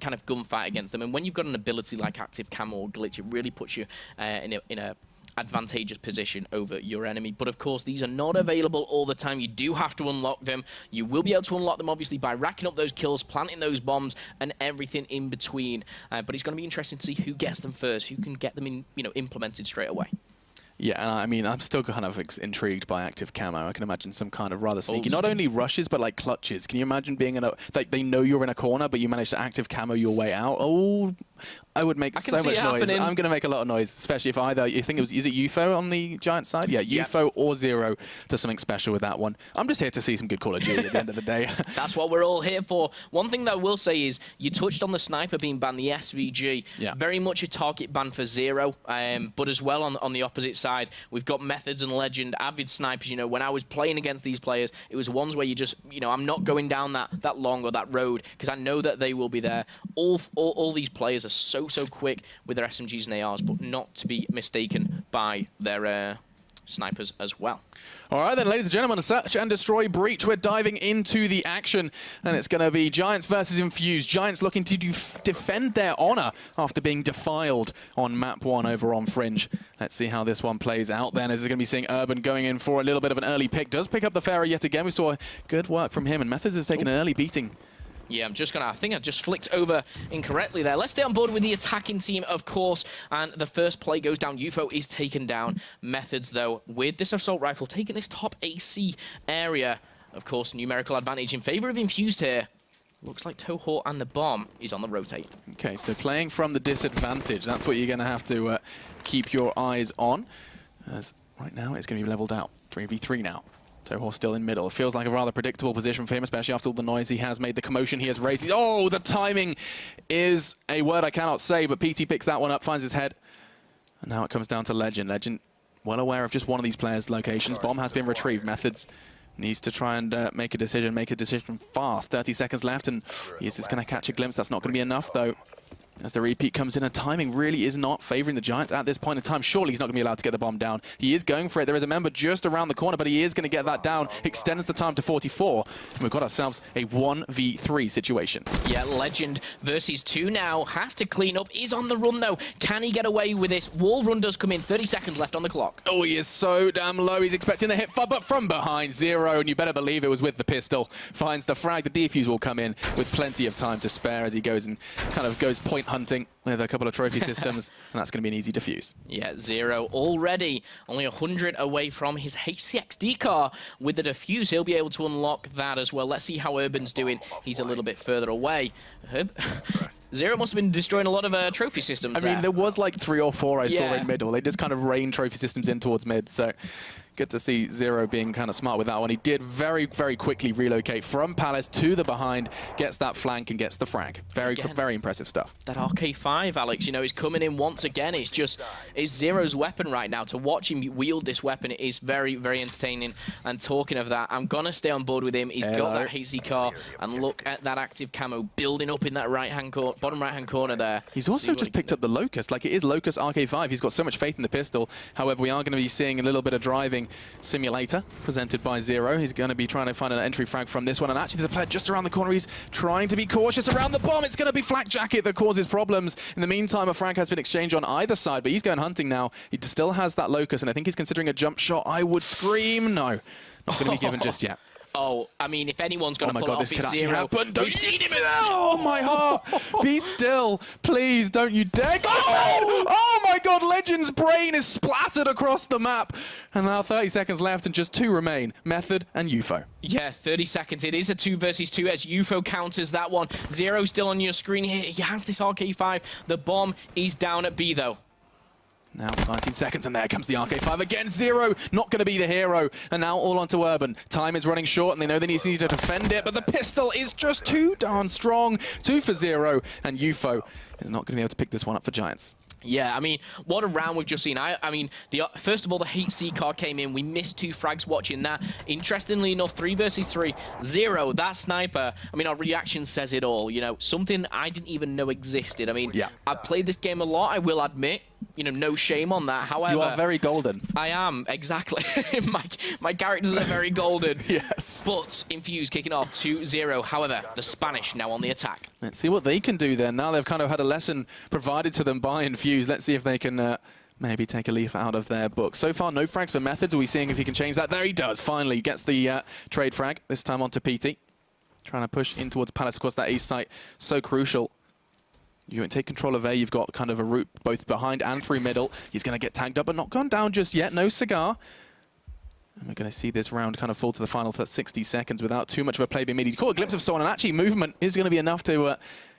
[SPEAKER 2] kind of gunfight against them. And when you've got an ability like active camo or glitch, it really puts you in a advantageous position over your enemy. But of course, these are not available all the time. You do have to unlock them. You will be able to unlock them, obviously, by racking up those kills, planting those bombs, and everything in between. But it's going to be interesting to see who gets them first, who can get them in, you know, implemented straight away.
[SPEAKER 1] Yeah, and I mean, I'm still kind of intrigued by active camo. I can imagine some kind of rather sneaky, not only rushes, but like clutches. Can you imagine being in a, like they know you're in a corner, but you manage to active camo your way out? Oh, I would make so much noise.
[SPEAKER 2] Happening.
[SPEAKER 1] I'm going to make a lot of noise, especially if either, you think it was, is it Eupho on the Giant side? Yeah, Eupho or Zero does something special with that one. I'm just here to see some good Call of Duty at the end of the day.
[SPEAKER 2] That's what we're all here for. One thing that I will say is, you touched on the sniper being banned, the SVG. Yeah. Very much a target ban for Zero, but as well on the opposite side, we've got Methodz and Lgend, avid snipers. You know, when I was playing against these players, it was ones where you just, you know, I'm not going down that long or that road because I know that they will be there. All these players are so quick with their SMGs and ARs, but not to be mistaken by their snipers as well.
[SPEAKER 1] All right, then, ladies and gentlemen, Search and Destroy Breach. We're diving into the action, and it's going to be Giants versus Infused. Giants looking to defend their honor after being defiled on map 1 over on Fringe. Let's see how this one plays out then, as we're going to be seeing Urban going in for a little bit of an early pick. Does pick up the Pharaoh yet again. We saw good work from him, and Methodz has taken an early beating.
[SPEAKER 2] Yeah, I think I just flicked over incorrectly there. Let's stay on board with the attacking team, of course. And the first play goes down. Eupho is taken down. Methodz, though, with this assault rifle, taking this top AC area. Of course, numerical advantage in favor of Infused here. Looks like Tojor and the bomb is on the rotate. Okay,
[SPEAKER 1] so playing from the disadvantage. That's what you're going to have to keep your eyes on. As right now, it's going to be leveled out. 3v3 now. Tojor still in middle. It feels like a rather predictable position for him, especially after all the noise he has made, the commotion he has raised. Oh, the timing is a word I cannot say, but Peatie picks that one up, finds his head. And now it comes down to Lgend. Lgend, well aware of just one of these players' locations. Bomb has been retrieved. Methodz needs to try and make a decision fast. 30 seconds left, and he is just going to catch a glimpse. That's not going to be enough, though. As the repeat comes in, and timing really is not favoring the Giants at this point in time. Surely he's not going to be allowed to get the bomb down. He is going for it. There is a member just around the corner, but he is going to get that down. Extends the time to 44. And we've got ourselves a 1v3 situation.
[SPEAKER 2] Yeah, Lgend versus 2 now. Has to clean up. Is on the run, though. Can he get away with this? Wall run does come in. 30 seconds left on the clock.
[SPEAKER 1] Oh, he is so damn low. He's expecting the hit, but from behind, Zero. And you better believe it was with the pistol. Finds the frag. The defuse will come in with plenty of time to spare as he goes and kind of goes point hunting with a couple of trophy systems, and that's going to be an easy defuse.
[SPEAKER 2] Yeah, Zero already only 100 away from his HCXD car. With the defuse, he'll be able to unlock that as well. Let's see how Urban's doing. He's a little bit further away. Zero must have been destroying a lot of trophy systems
[SPEAKER 1] I mean, there was like 3 or 4 I saw in middle. They just kind of rained trophy systems in towards mid, so good to see Zero being kind of smart with that one. He did very
[SPEAKER 2] quickly
[SPEAKER 1] relocate from Palace to the behind, gets that flank and gets the frag. Very impressive stuff.
[SPEAKER 2] That RK5, Alex, you know, is coming in once again. It's just, it's Zero's weapon right now. To watch him wield this weapon is very entertaining. And talking of that, I'm going to stay on board with him. He's got that HC car, and look at that active camo building up in that bottom right-hand corner there.
[SPEAKER 1] He's also just picked up the Locust. Like, it is Locust RK5. He's got so much faith in the pistol. However, we are going to be seeing a little bit of driving simulator presented by Zero. He's going to be trying to find an entry frag from this one, and actually there's a player just around the corner. He's trying to be cautious around the bomb. It's going to be Flak Jacket that causes problems. In the meantime, a frag has been exchanged on either side, but he's going hunting now. He still has that Locust, and I think he's considering a jump shot. I would scream no. Not going to be given just yet.
[SPEAKER 2] Oh, I mean, if anyone's going to pull it off, it's Zero.
[SPEAKER 1] We've seen him. Oh, my heart. Be still. Please, don't you dare. Oh, my God. Legend's brain is splattered across the map. And now 30 seconds left and just 2 remain. Method and Eupho.
[SPEAKER 2] Yeah, 30 seconds. It is a 2 versus 2 as Eupho counters that one. Zero still on your screen here. He has this RK5. The bomb is down at B, though.
[SPEAKER 1] Now 19 seconds, and there comes the RK5 again. Zero, not going to be the hero. And now all onto Urban. Time is running short, and they know they need to defend it, but the pistol is just too darn strong. 2 for Zero, and Eupho is not going to be able to pick this one up for Giants.
[SPEAKER 2] Yeah, I mean, what a round we've just seen. I mean, first of all, the HC card came in. We missed 2 frags watching that. Interestingly enough, 3 versus 3. Zero, that sniper. I mean, our reaction says it all. You know, something I didn't even know existed. I mean, yeah. I've played this game a lot, I will admit. You know, no shame on that. However,
[SPEAKER 1] you are very golden.
[SPEAKER 2] I am, exactly. my characters are very golden.
[SPEAKER 1] Yes.
[SPEAKER 2] But Infused kicking off 2-0. However, the Spanish now on the attack.
[SPEAKER 1] Let's see what they can do then. Now they've kind of had a lesson provided to them by Infused. Let's see if they can maybe take a leaf out of their book. So far, no frags for Methodz. Are we seeing if he can change that? There he does. Finally gets the trade frag. This time onto Peatie. Trying to push in towards Palace. Of course, that ace site, so crucial. You take control of A, you've got kind of a route both behind and through middle. He's going to get tagged up, but not gone down just yet. No cigar. And we're going to see this round kind of fall to the final 60 seconds without too much of a play being made. He caught a glimpse of someone, and actually movement is going to be enough to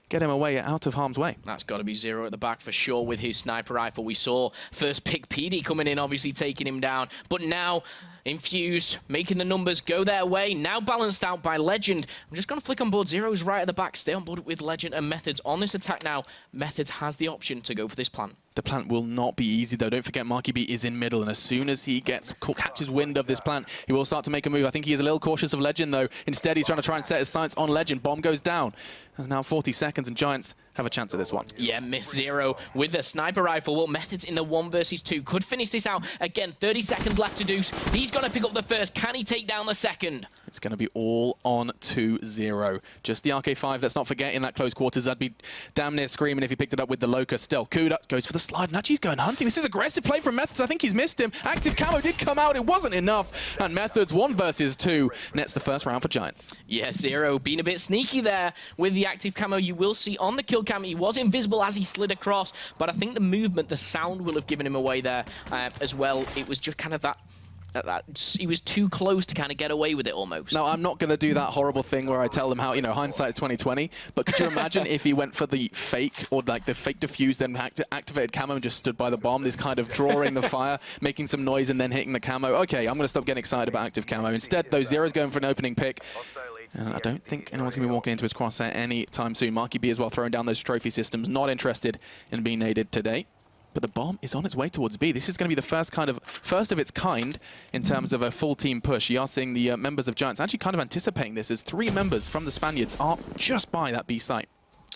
[SPEAKER 1] get him away out of harm's way.
[SPEAKER 2] That's got to be Zero at the back for sure with his sniper rifle. We saw first pick Peatie coming in, obviously taking him down. But now Infused making the numbers go their way. Now balanced out by Lgend. I'm just going to flick on board. Zero's right at the back. Stay on board with Lgend and Methodz. On this attack now, Methodz has the option to go for this plant.
[SPEAKER 1] The plant will not be easy, though. Don't forget, MarkyB is in middle, and as soon as he catches wind of this plant, he will start to make a move. I think he is a little cautious of Lgend, though. Instead, he's trying to set his sights on Lgend. Bomb goes down. There's now 40 seconds, and Giants have a chance at this one.
[SPEAKER 2] Yeah, miss Zero with the sniper rifle. Well, Methodz in the 1 versus 2 could finish this out. Again, 30 seconds left to do. He's going to pick up the first. Can he take down the second?
[SPEAKER 1] It's going to be all on 2-0. Just the RK5, let's not forget, in that close quarters. I'd be damn near screaming if he picked it up with the Locust. Still, Kuda goes for the slide, and actually he's going hunting. This is aggressive play from Methodz. I think he's missed him. Active camo did come out. It wasn't enough. And Methodz 1 versus 2 nets the first round for Giants.
[SPEAKER 2] Yeah, Zero being a bit sneaky there with the active camo. You will see on the kill cam, he was invisible as he slid across, but I think the movement, the sound will have given him away there as well. It was just kind of that he was too close to kind of get away with it almost.
[SPEAKER 1] No, I'm not going to do that horrible thing where I tell them how, you know, hindsight is 20/20. But could you imagine if he went for the fake, or like the fake defuse, then activated camo and just stood by the bomb, this kind of drawing the fire, making some noise and then hitting the camo? Okay, I'm going to stop getting excited about active camo. Instead, though, Zero's going for an opening pick. And I don't think anyone's going to be walking into his crosshair anytime soon. MarkyB as well throwing down those trophy systems, not interested in being naded today. But the bomb is on its way towards B. This is going to be the first of its kind in terms of a full team push. You are seeing the members of Giants actually kind of anticipating this, as 3 members from the Spaniards are just by that B site.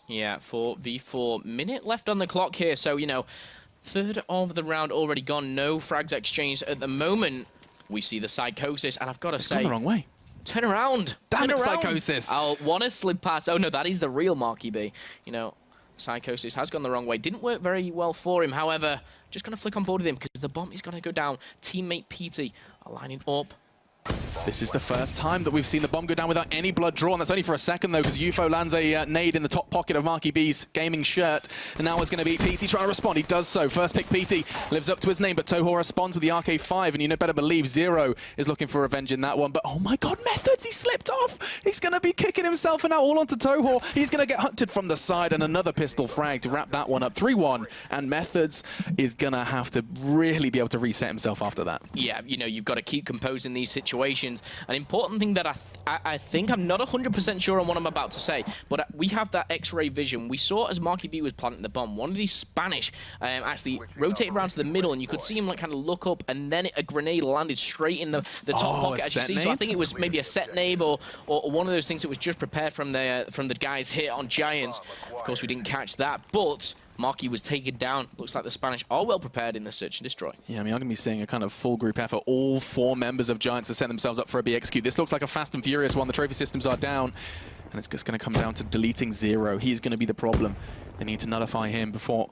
[SPEAKER 2] Yeah, 4v4 minute left on the clock here. So, you know, third of the round already gone. No frags exchanged at the moment. We see the Psychosis, and I've got to say...
[SPEAKER 1] It's gone the wrong way.
[SPEAKER 2] Turn around.
[SPEAKER 1] Damn it, Psychosis.
[SPEAKER 2] I'll want to slip past. Oh, no, that is the real MarkyB. You know, Psychosis has gone the wrong way. Didn't work very well for him. However, just going to flick on board with him because the bomb is going to go down. Teammate Peatie lining up.
[SPEAKER 1] This is the first time that we've seen the bomb go down without any blood drawn. That's only for a second, though, because Eupho lands a nade in the top pocket of MarkyB's gaming shirt. And now it's going to be Peatie trying to respond. He does so. First pick Peatie lives up to his name, but Tojor responds with the RK5. And you better believe Zero is looking for revenge in that one. But, oh my God, Methodz, he slipped off. He's going to be kicking himself, and now all onto Tojor. He's going to get hunted from the side, and another pistol frag to wrap that one up. 3-1, and Methodz is going to have to really be able to reset himself after that.
[SPEAKER 2] Yeah, you know, you've got to keep composed in these situations. An important thing that I think, I'm not 100% sure on what I'm about to say, but we have that X-ray vision. We saw as MarkyB was planting the bomb, one of these Spanish actually rotated around to the middle, and you could see him like kind of look up, and then a grenade landed straight in the top pocket, as you see. So I think it was maybe a set nade or one of those things that was just prepared from the guys here on Giants. Of course, we didn't catch that, but Marky was taken down. Looks like the Spanish are well prepared in the search and destroy.
[SPEAKER 1] Yeah, I mean, I'm going to be seeing a kind of full group effort. All 4 members of Giants have set themselves up for a B execute. This looks like a fast and furious one. The trophy systems are down, and it's just going to come down to deleting Zero. He's going to be the problem. They need to nullify him before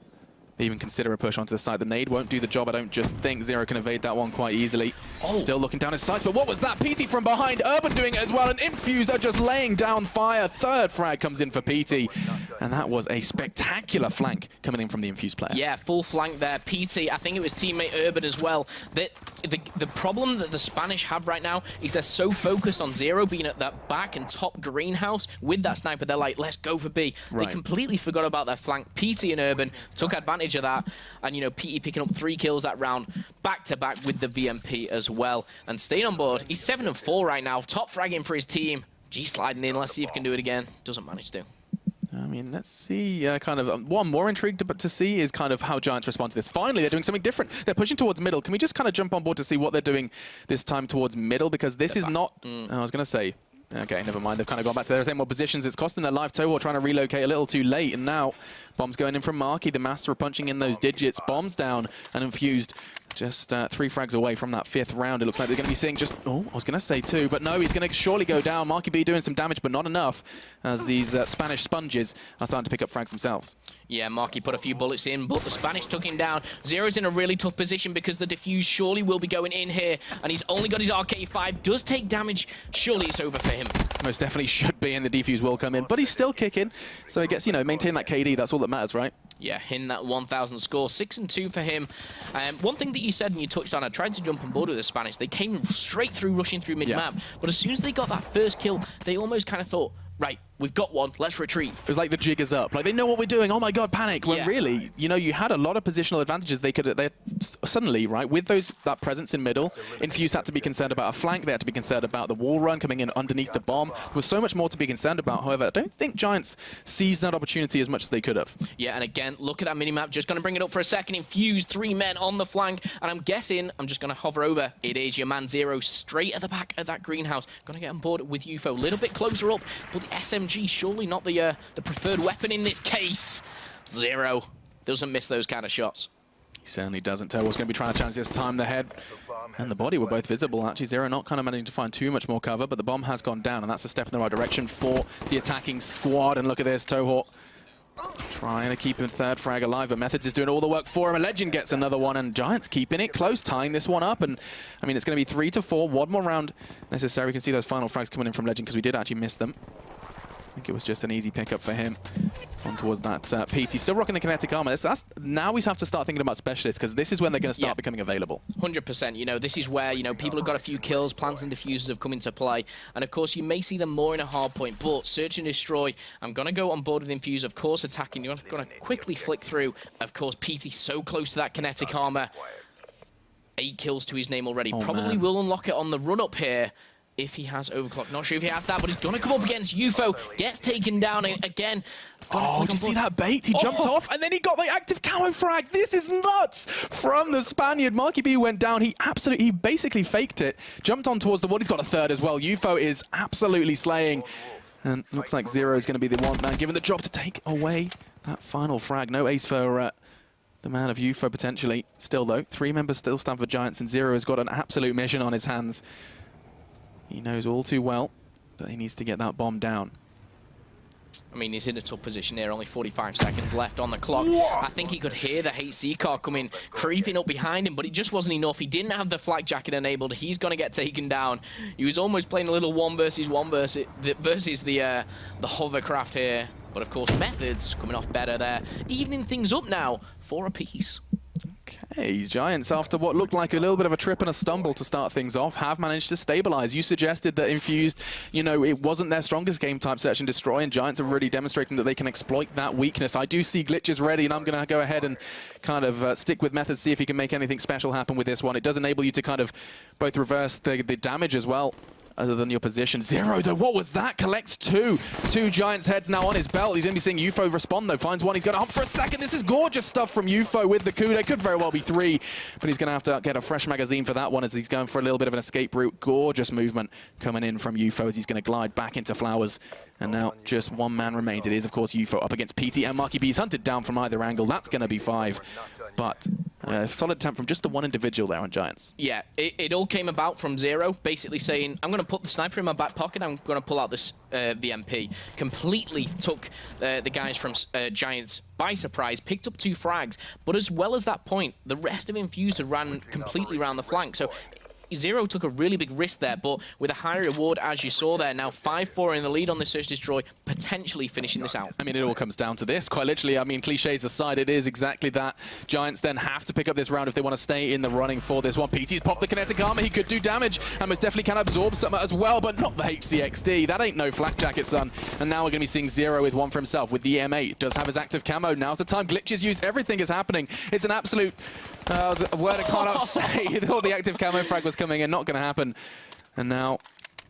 [SPEAKER 1] they even consider a push onto the side. The nade won't do the job, I don't just think. Zero can evade that one quite easily. Still looking down his sights, but what was that? Peatie from behind, Urban doing it as well, and Infused are just laying down fire. Third frag comes in for Peatie, and that was a spectacular flank coming in from the Infused player.
[SPEAKER 2] Yeah, full flank there. Peatie, I think it was teammate Urban as well. The problem that the Spanish have right now is they're so focused on Zero being at that back and top greenhouse with that sniper. They're like, let's go for B. They completely forgot about their flank. Peatie and Urban took advantage of that, and you know, Peatie picking up 3 kills that round, back to back with the VMP as well, and staying on board. He's 7-4 right now, top fragging for his team. G sliding in. Let's see if he can do it again. Doesn't manage to.
[SPEAKER 1] I mean, let's see, kind of, what I'm more intrigued to see is kind of how Giants respond to this. Finally, they're doing something different. They're pushing towards middle. Can we just kind of jump on board to see what they're doing this time towards middle? Because this is not, I was going to say, okay, never mind. They've kind of gone back to their same old positions. It's costing their life. Tojor trying to relocate a little too late. And now, bombs going in from Marky. The Master punching in those digits. Bombs down and Infused. Just 3 frags away from that 5th round. It looks like they're going to be seeing just, I was going to say 2, but no, he's going to surely go down. MarkyB doing some damage, but not enough, as these Spanish sponges are starting to pick up frags themselves. Yeah,
[SPEAKER 2] Marky put a few bullets in, but the Spanish took him down. Zero's in a really tough position because the defuse surely will be going in here, and he's only got his RK5, does take damage. Surely it's over for him.
[SPEAKER 1] Most definitely should be, and the defuse will come in, but he's still kicking, so he gets, you know, maintain that KD. That's all that matters, right?
[SPEAKER 2] Yeah, hitting that 1,000 score, 6-2 for him. One thing that you said and you touched on, I tried to jump on board with the Spanish. They came straight through, rushing through mid-map, but as soon as they got that first kill, they almost kind of thought, right, we've got one, let's retreat.
[SPEAKER 1] It was like the jig is up. Like, they know what we're doing. Oh my God, panic. When really, you know, you had a lot of positional advantages. They suddenly, right, with that presence in middle, Infused had to be concerned about a flank. They had to be concerned about the wall run coming in underneath the bomb. There was so much more to be concerned about. However, I don't think Giants seized that opportunity as much as they could have.
[SPEAKER 2] Yeah, and again, look at that minimap. Just going to bring it up for a second. Infused, 3 men on the flank. And I'm guessing, I'm just going to hover over. It is your man Zero straight at the back of that greenhouse. Going to get on board with Eupho. A little bit closer up, but the SMG surely not the preferred weapon in this case. Zero doesn't miss those kind of shots.
[SPEAKER 1] He certainly doesn't. Towar's going to be trying to challenge this time. The head and the body were both visible. Actually, Zero not kind of managing to find too much more cover, but the bomb has gone down, and that's a step in the right direction for the attacking squad. And look at this, Tojor trying to keep him 3rd frag alive, but Methodz is doing all the work for him. And Lgend gets another one, and Giants keeping it close, tying this one up. And I mean, it's going to be 3-4, one more round necessary. We can see those final frags coming in from Lgend because we did actually miss them. I think it was just an easy pickup for him. On towards that Peatie. Still rocking the kinetic armor. Now we have to start thinking about specialists, because this is when they're going to start becoming available.
[SPEAKER 2] 100%. You know, this is where, you know, people have got a few kills, plants and diffusers have come into play. And of course, you may see them more in a hard point, but search and destroy. I'm going to go on board with Infuse, of course, attacking. You're going to quickly flick through. Of course, Peatie so close to that kinetic armor. 8 kills to his name already. Probably will unlock it on the run up here. If he has overclock. Not sure if he has that, but he's going to come up against Eupho. Gets taken down again.
[SPEAKER 1] Oh, did you see that bait? He jumped off, and then he got the active camo frag. This is nuts from the Spaniard. MarkyB went down. He basically faked it. Jumped on towards the wall. He's got a 3rd as well. Eupho is absolutely slaying. And looks like Zero is going to be the one man given the job to take away that final frag. No ace for the man of Eupho, potentially. Still, though, 3 members still stand for Giants, and Zero has got an absolute mission on his hands. He knows all too well that he needs to get that bomb down.
[SPEAKER 2] I mean, he's in a tough position here, only 45 seconds left on the clock. I think he could hear the HC car coming, creeping up behind him, but it just wasn't enough. He didn't have the flak jacket enabled. He's going to get taken down. He was almost playing a little 1v1 versus the hovercraft here. But of course, Methodz coming off better there, evening things up now for a piece.
[SPEAKER 1] Okay, Giants, after what looked like a little bit of a trip and a stumble to start things off, have managed to stabilize. You suggested that Infused, you know, it wasn't their strongest game type, search and destroy, and Giants are really demonstrating that they can exploit that weakness. I do see glitches ready, and I'm going to go ahead and kind of stick with Methodz, see if he can make anything special happen with this one. It does enable you to kind of both reverse the damage as well, other than your position. Zero, though, what was that? Collects 2. 2 Giants' heads now on his belt. He's going to be seeing Eupho respond, though. Finds one. He's going to hump for a second. This is gorgeous stuff from Eupho with the coup. There could very well be 3, but he's going to have to get a fresh magazine for that one as he's going for a little bit of an escape route. Gorgeous movement coming in from Eupho as he's going to glide back into flowers. And now just 1 man remains. It is, of course, Eupho up against Peatie, and MarkyB is hunted down from either angle. That's going to be 5. But Solid attempt from just the one individual there on Giants.
[SPEAKER 2] Yeah, it all came about from Zero, basically saying, I'm going to put the sniper in my back pocket, I'm going to pull out this VMP. Completely took the guys from Giants by surprise, picked up 2 frags, but as well as that point, the rest of Infused had ran completely around the flank. So Zero took a really big risk there, but with a high reward, as you saw there. Now 5-4 in the lead on the Search Destroy, potentially finishing this out.
[SPEAKER 1] I mean, it all comes down to this, quite literally. I mean, cliches aside, it is exactly that. Giants then have to pick up this round if they want to stay in the running for this one. Peatie's popped the kinetic armor. He could do damage, and most definitely can absorb some as well, but not the HCXD. That ain't no flak jacket, son. And now we're going to be seeing Zero with one for himself, with the M8. Does have his active camo. Now's the time. Glitches used. Everything is happening. It's an absolute... a word I cannot say. Thought the active camo frag was coming in, not going to happen. And now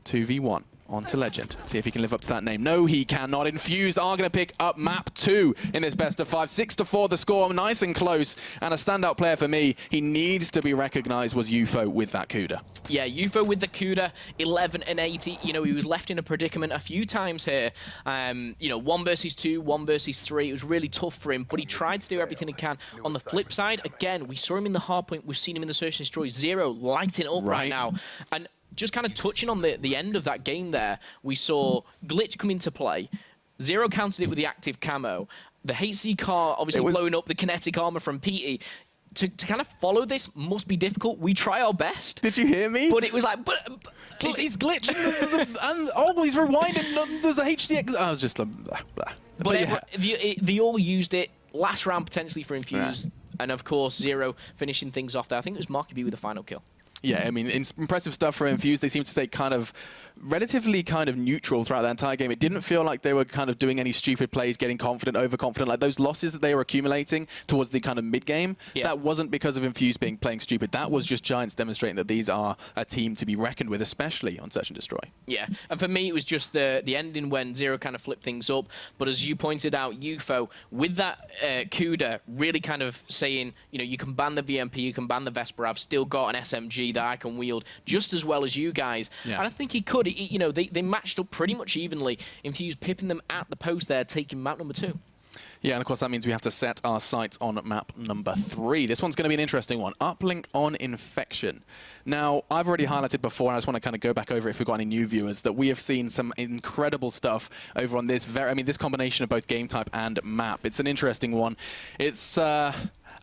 [SPEAKER 1] 2v1 on to Lgend. See if he can live up to that name. No, he cannot. Infused are going to pick up map 2 in this best of 5. 6-4 the score, nice and close. And a standout player for me, he needs to be recognized, was Eupho with that CUDA.
[SPEAKER 2] Yeah, Eupho with the CUDA, 11 and 80. You know, he was left in a predicament a few times here. You know, 1 versus 2, 1 versus 3. It was really tough for him, but he tried to do everything he can. On the flip side, again, we saw him in the hardpoint. We've seen him in the Search and Destroy. Zero lighting up right now. And just kind of touching on the end of that game there, we saw Glitch come into play. Zero countered it with the active camo. The HC car obviously blowing up the kinetic armor from Peatie. To kind of follow this must be difficult. We try our best.
[SPEAKER 1] Did you hear me?
[SPEAKER 2] But it was like, but
[SPEAKER 1] he's glitching, and oh, he's rewinding. There's a HCX. I was just
[SPEAKER 2] But yeah. They all used it last round potentially for Infused, and of course Zero finishing things off there. I think it was MarkyB with the final kill.
[SPEAKER 1] Yeah, I mean, impressive stuff for Infused. They seem to stay kind of relatively kind of neutral throughout the entire game. It didn't feel like they were kind of doing any stupid plays, getting confident, overconfident. Like those losses that they were accumulating towards the kind of mid-game, that wasn't because of Infused playing stupid. That was just Giants demonstrating that these are a team to be reckoned with, especially on Search and Destroy. Yeah,
[SPEAKER 2] and for me, it was just the ending when Zero kind of flipped things up. But as you pointed out, Eupho, with that CUDA, really kind of saying, you know, you can ban the VMP, you can ban the Vesper. I've still got an SMG that I can wield just as well as you guys. And I think he could. You know, they matched up pretty much evenly. Infused pipping them at the post there, taking map number 2.
[SPEAKER 1] Yeah, and of course that means we have to set our sights on map number 3. This one's going to be an interesting one. Uplink on Infection. Now, I've already highlighted before, and I just want to kind of go back over it if we've got any new viewers, that we have seen some incredible stuff over on this this combination of both game type and map. It's an interesting one. It's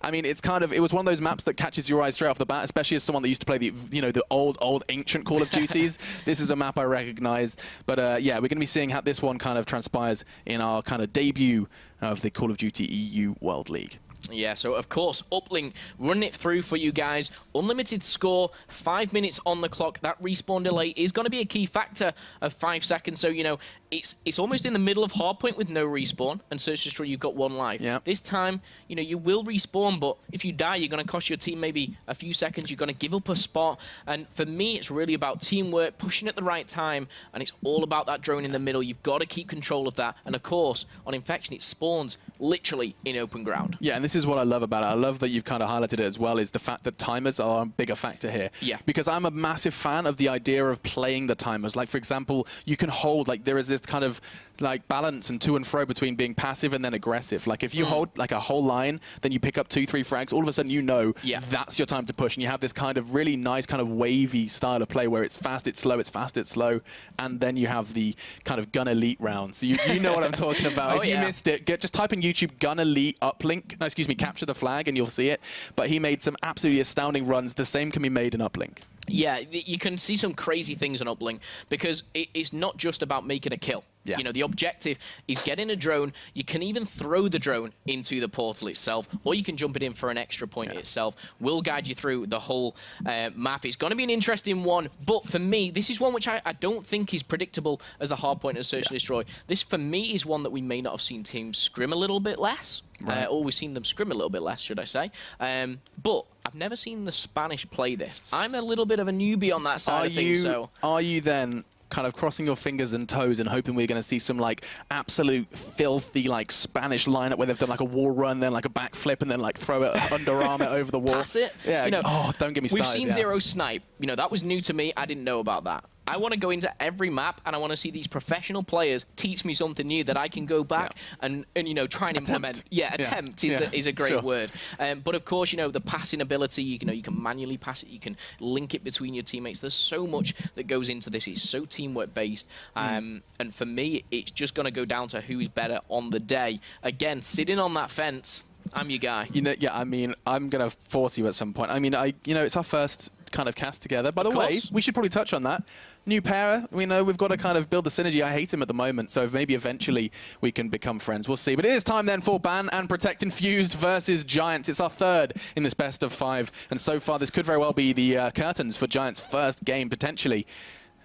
[SPEAKER 1] I mean, it's kind of, it was one of those maps that catches your eye straight off the bat, especially as someone that used to play the, you know, the old ancient Call of Duties. This is a map I recognize. But yeah, we're going to be seeing how this one kind of transpires in our kind of debut of the Call of Duty EU World League.
[SPEAKER 2] Yeah, so of course, Uplink running it through for you guys. Unlimited score, 5 minutes on the clock. That respawn delay is going to be a key factor of 5 seconds. So, you know, it's almost in the middle of hardpoint with no respawn, and Search Destroy, you've got 1 life.
[SPEAKER 1] Yep.
[SPEAKER 2] This time, you know, you will respawn, but if you die, you're going to cost your team maybe a few seconds. You're going to give up a spot. And for me, it's really about teamwork, pushing at the right time, and it's all about that drone in the middle. You've got to keep control of that. And of course, on Infection, it spawns literally in open ground.
[SPEAKER 1] Yeah, and this is what I love about it. I love that you've kind of highlighted it as well, is the fact that timers are a bigger factor here.
[SPEAKER 2] Yeah.
[SPEAKER 1] Because I'm a massive fan of the idea of playing the timers. Like, for example, you can hold, like, there is this kind of, like, balance and to and fro between being passive and then aggressive. Like, if you hold, like, a whole line, then you pick up 2-3 frags, all of a sudden you know that's your time to push. And you have this kind of really nice kind of wavy style of play where it's fast, it's slow, it's fast, it's slow. And then you have the kind of gun elite rounds. So you know what I'm talking about. If you missed it, just type in YouTube gun elite uplink. No, excuse me, capture the flag and you'll see it. But he made some absolutely astounding runs. The same can be made in uplink.
[SPEAKER 2] Yeah, you can see some crazy things on Uplink because it's not just about making a kill.
[SPEAKER 1] Yeah.
[SPEAKER 2] You know, the objective is getting a drone. You can even throw the drone into the portal itself, or you can jump it in for an extra point itself. We'll guide you through the whole map. It's going to be an interesting one, but for me, this is one which I don't think is predictable as the hardpoint of Search and Destroy. This, for me, is one that we may not have seen teams scrim a little bit less. Or we've seen them scrim a little bit less, should I say. But I've never seen the Spanish play this. I'm a little bit of a newbie on that side of things. So
[SPEAKER 1] are you then kind of crossing your fingers and toes and hoping we're going to see some like absolute filthy like Spanish lineup where they've done like a wall run, then like a backflip, and then like throw it underarm it over the wall?
[SPEAKER 2] Pass it.
[SPEAKER 1] Yeah.
[SPEAKER 2] You know,
[SPEAKER 1] oh, don't get me started.
[SPEAKER 2] We've seen Zero snipe. You know, that was new to me. I didn't know about that. I want to go into every map and I want to see these professional players teach me something new that I can go back and you know, try and implement. Yeah, attempt is a great word. But of course, you know, the passing ability, you know, you can manually pass it, you can link it between your teammates. There's so much that goes into this. It's so teamwork based. And for me, it's just going to go down to who's better on the day. Again, sitting on that fence, I'm your guy.
[SPEAKER 1] You know, yeah, I mean, I'm going to force you at some point. I mean, you know, it's our first kind of cast together. By the way, we should probably touch on that. New pair, we know we've got to kind of build the synergy. I hate him at the moment, so maybe eventually we can become friends. We'll see. But it is time then for Ban and Protect Infused versus Giants. It's our third in this best of 5, and so far this could very well be the curtains for Giants' first game, potentially.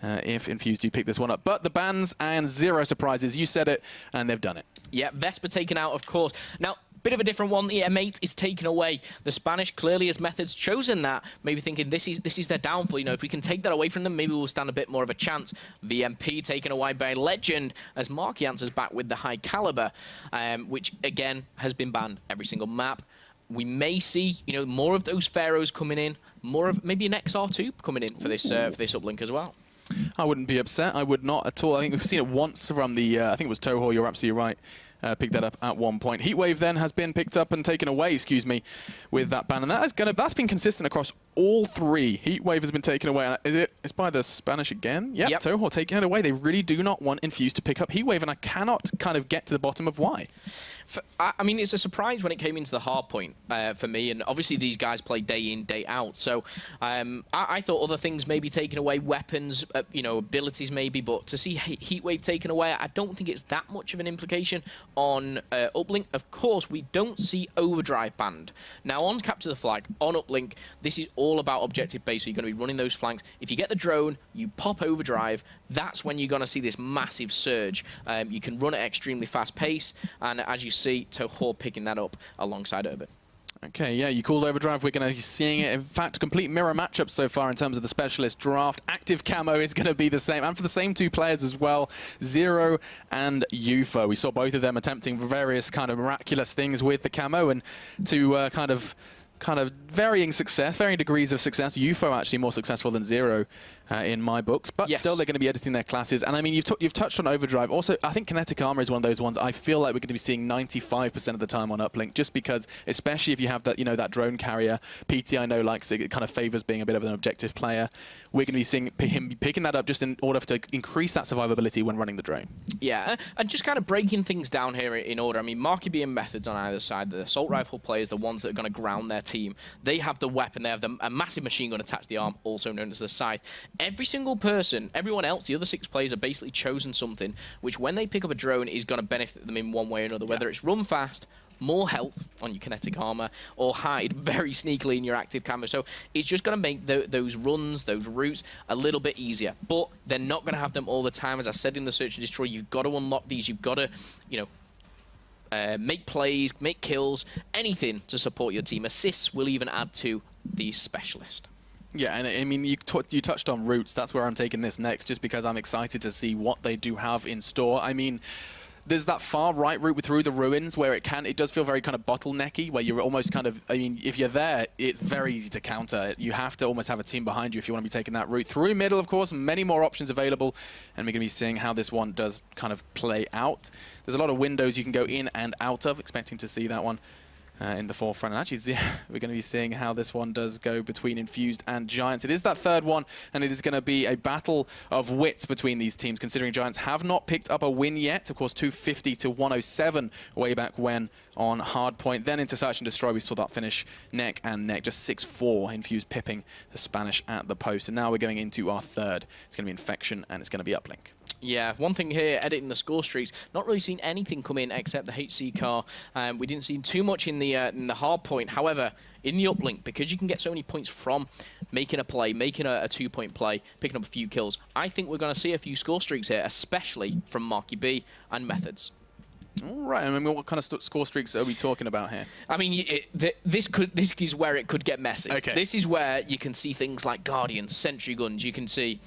[SPEAKER 1] If Infused do pick this one up. But the bans and 0 surprises. You said it, and they've done it.
[SPEAKER 2] Yeah, Vesper taken out, of course. Now, bit of a different one. The M8 is taken away. The Spanish clearly as Methodz chosen that, maybe thinking this is their downfall. You know, if we can take that away from them, maybe we'll stand a bit more of a chance. VMP taken away by Lgend as Marky answers back with the high caliber, which again has been banned every single map. We may see, you know, more of those Pharaohs coming in, more of maybe an XR2 coming in for this uplink as well.
[SPEAKER 1] I wouldn't be upset. I would not at all. I think we've seen it once from the, I think it was Tojor, you're absolutely right. Picked that up at one point. Heatwave then has been picked up and taken away, excuse me, with that ban. And that's been consistent across all 3. Heatwave has been taken away. It's by the Spanish again? Yep. Tojor taking it away. They really do not want Infused to pick up Heatwave, and I cannot kind of get to the bottom of why.
[SPEAKER 2] I mean, it's a surprise when it came into the hard point for me, and obviously these guys play day in, day out. So I thought other things maybe taken away, weapons, you know, abilities maybe, but to see Heatwave taken away, I don't think it's that much of an implication on uplink. Of course, we don't see overdrive banned. Now on Capture the Flag, on uplink, this is all about objective base, so you're going to be running those flanks. If you get the drone, you pop overdrive, that's when you're going to see this massive surge. You can run at extremely fast pace, and as you see, Tojor picking that up alongside Urban.
[SPEAKER 1] Okay, yeah, you called overdrive. We're going to be seeing it. In fact, complete mirror matchup so far in terms of the specialist draft. Active camo is going to be the same, and for the same 2 players as well, 0 and Eupho. We saw both of them attempting various kind of miraculous things with the camo, and to kind of varying success, varying degrees of success. Eupho actually more successful than 0 in my books, but still they're going to be editing their classes. And I mean, you've touched on overdrive. Also, I think kinetic armor is one of those ones I feel like we're going to be seeing 95% of the time on uplink, just because, especially if you have that, you know, that drone carrier. Peatie, I know, likes it kind of favors being a bit of an objective player. We're going to be seeing him picking that up just in order to increase that survivability when running the drone. Yeah,
[SPEAKER 2] and just kind of breaking things down here in order. I mean, MarkyB and Methodz on either side. The assault rifle players, the ones that are going to ground their team. They have the weapon. They have a massive machine gun attached to the arm, also known as the scythe. Every single person, everyone else, the other 6 players have basically chosen something which, when they pick up a drone, is going to benefit them in one way or another. Whether it's run fast, more health on your kinetic armor, or hide very sneakily in your active camo. So it's just going to make those runs, those routes, a little bit easier. But they're not going to have them all the time. As I said in the Search and Destroy, you've got to unlock these. You've got to, you know, make plays, make kills, anything to support your team. Assists will even add to the specialist.
[SPEAKER 1] Yeah, and I mean, you touched on routes. That's where I'm taking this next, just because I'm excited to see what they do have in store. I mean, there's that far right route through the ruins where it does feel very kind of bottlenecky, where you're almost kind of, I mean, if you're there, it's very easy to counter. You have to almost have a team behind you if you want to be taking that route. Through middle, of course, many more options available, and we're going to be seeing how this one does kind of play out. There's a lot of windows you can go in and out of, expecting to see that one in the forefront. And actually, we're going to be seeing how this one does go between Infused and Giants. It is that third one, and it is going to be a battle of wits between these teams, considering Giants have not picked up a win yet. Of course, 250 to 107 way back when on Hardpoint. Then into Search and Destroy, we saw that finish neck and neck, just 6-4, Infused pipping the Spanish at the post. And now we're going into our third. It's going to be Infection, and it's going to be uplink.
[SPEAKER 2] Yeah, one thing here, editing the score streaks, not really seen anything come in except the HC car. We didn't see too much in the hard point. However, in the uplink, because you can get so many points from making a play, making a 2-point play, picking up a few kills, I think we're going to see a few score streaks here, especially from MarkyB and Methodz.
[SPEAKER 1] All right, I mean, what kind of score streaks are we talking about here?
[SPEAKER 2] I mean, this is where it could get messy.
[SPEAKER 1] Okay.
[SPEAKER 2] This is where you can see things like Guardians, Sentry Guns, you can see...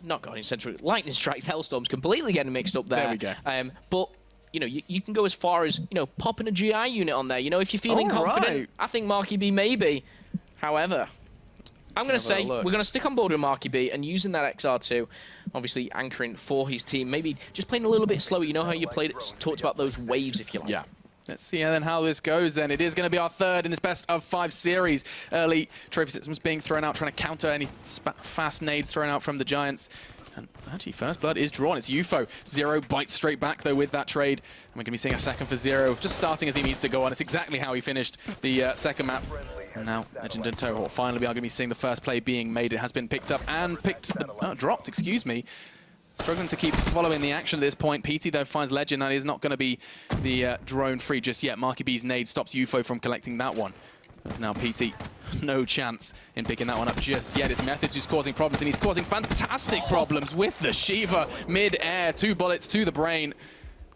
[SPEAKER 2] not Guardian Sentry, Lightning Strikes, Hellstorms, completely getting mixed up there.
[SPEAKER 1] There we go.
[SPEAKER 2] But, you know, you can go as far as, you know, popping a GI unit on there. You know, if you're feeling confident, I think MarkyB maybe. However, I'm going to say we're going to stick on board with MarkyB and using that XR2, obviously anchoring for his team. Maybe just playing a little bit slower. You know how you talked about those waves, if you like.
[SPEAKER 1] Yeah. Let's see then how this goes then. It is going to be our third in this best of 5 series. Early trophy systems being thrown out, trying to counter any fast nades thrown out from the Giants. And actually, first blood is drawn. It's Eupho. Zero bites straight back, though, with that trade. And we're going to be seeing a second for Zero, just starting as he needs to go on. It's exactly how he finished the second map. And now, Lgend and Tojor. Finally, we are going to be seeing the first play being made. It has been picked up and dropped, excuse me. Struggling to keep following the action at this point. Peatie, though, finds Lgend. That is not going to be the drone free just yet. MarkyB's nade stops Eupho from collecting that one. There's now Peatie. No chance in picking that one up just yet. It's Methodz who's causing problems, and he's causing fantastic problems with the Shiva mid-air. 2 bullets to the brain.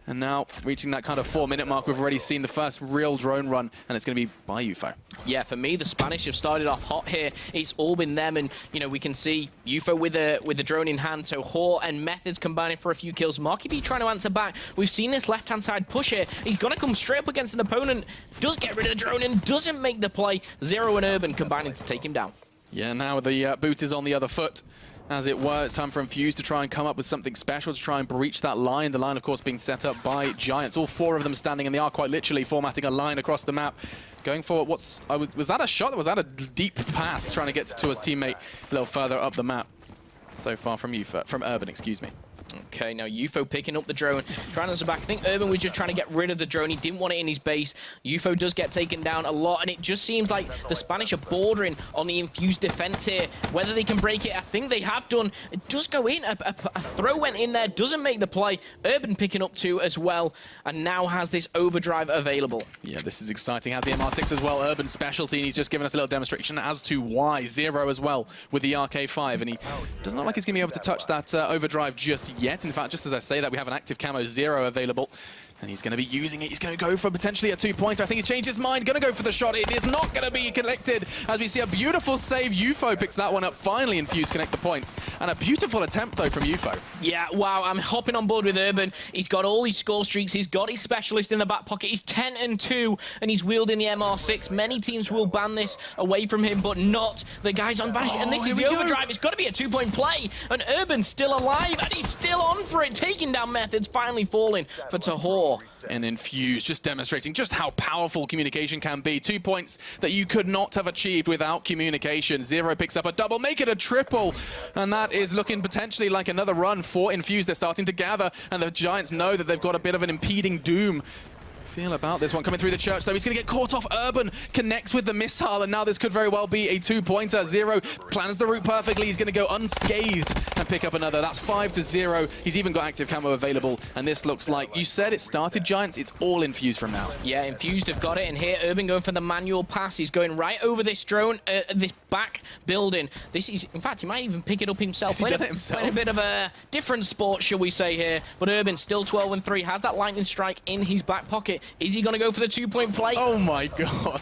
[SPEAKER 1] And now, reaching that kind of 4-minute mark, we've already seen the first real drone run, and it's going to be by Eupho.
[SPEAKER 2] Yeah, for me, the Spanish have started off hot here. It's all been them, and, you know, we can see Eupho with the drone in hand, so Tojor and Methodz combining for a few kills. MarkyB trying to answer back. We've seen this left-hand side push here. He's going to come straight up against an opponent, does get rid of the drone, and doesn't make the play. Zero and Urban combining to take him down.
[SPEAKER 1] Yeah, now the boot is on the other foot. As it were, it's time for Infused to try and come up with something special to try and breach that line. The line, of course, being set up by Giants. All 4 of them standing, and they are quite literally formatting a line across the map. Going for was that a shot? Was that a deep pass trying to get to his teammate a little further up the map? So far from Urban, excuse me.
[SPEAKER 2] Okay, now Eupho picking up the drone, trying to answer back. I think Urban was just trying to get rid of the drone. He didn't want it in his base. Eupho does get taken down a lot, and it just seems like the Spanish are bordering on the Infused defense here. Whether they can break it, I think they have done. It does go in. A throw went in there, doesn't make the play. Urban picking up 2 as well, and now has this overdrive available.
[SPEAKER 1] Yeah, this is exciting. Has the MR6 as well. Urban's specialty, and he's just given us a little demonstration as to why. Zero as well with the RK5, and he doesn't look like he's going to be able to touch that overdrive just yet. In fact, just as I say that, we have an active camo Zero available, and he's going to be using it. He's going to go for potentially a 2-pointer. I think he's changed his mind. Going to go for the shot. It is not going to be collected, as we see a beautiful save. Eupho picks that one up. Finally, Infused connect the points. And a beautiful attempt, though, from Eupho.
[SPEAKER 2] Yeah, wow. I'm hopping on board with Urban. He's got all his score streaks. He's got his specialist in the back pocket. He's 10-2, and he's wielding the MR6. Many teams will ban this away from him, but not the guys on Vanish. And this is the overdrive. It's got to be a 2-point play. And Urban's still alive, and he's still on for it. Taking down Methodz, finally falling for Tojor.
[SPEAKER 1] And Infused, just demonstrating just how powerful communication can be. 2 points that you could not have achieved without communication. Zero picks up a double, make it a triple. And that is looking potentially like another run for Infused. They're starting to gather, and the Giants know that they've got a bit of an impeding doom. Feel about this one coming through the church, though. He's going to get caught off. Urban connects with the missile, and now this could very well be a 2-pointer. Zero plans the route perfectly. He's going to go unscathed and pick up another. That's 5-0. He's even got active camo available, and this looks like, you said it started, Giants. It's all Infused from now.
[SPEAKER 2] Yeah, Infused have got it, and here Urban going for the manual pass. He's going right over this drone, this back building. This is, in fact, he might even pick it up himself.
[SPEAKER 1] Has he done it himself?
[SPEAKER 2] Playing a bit of a different sport, shall we say here. But Urban still 12-3, has that lightning strike in his back pocket. Is he going to go for the 2-point play?
[SPEAKER 1] Oh my god.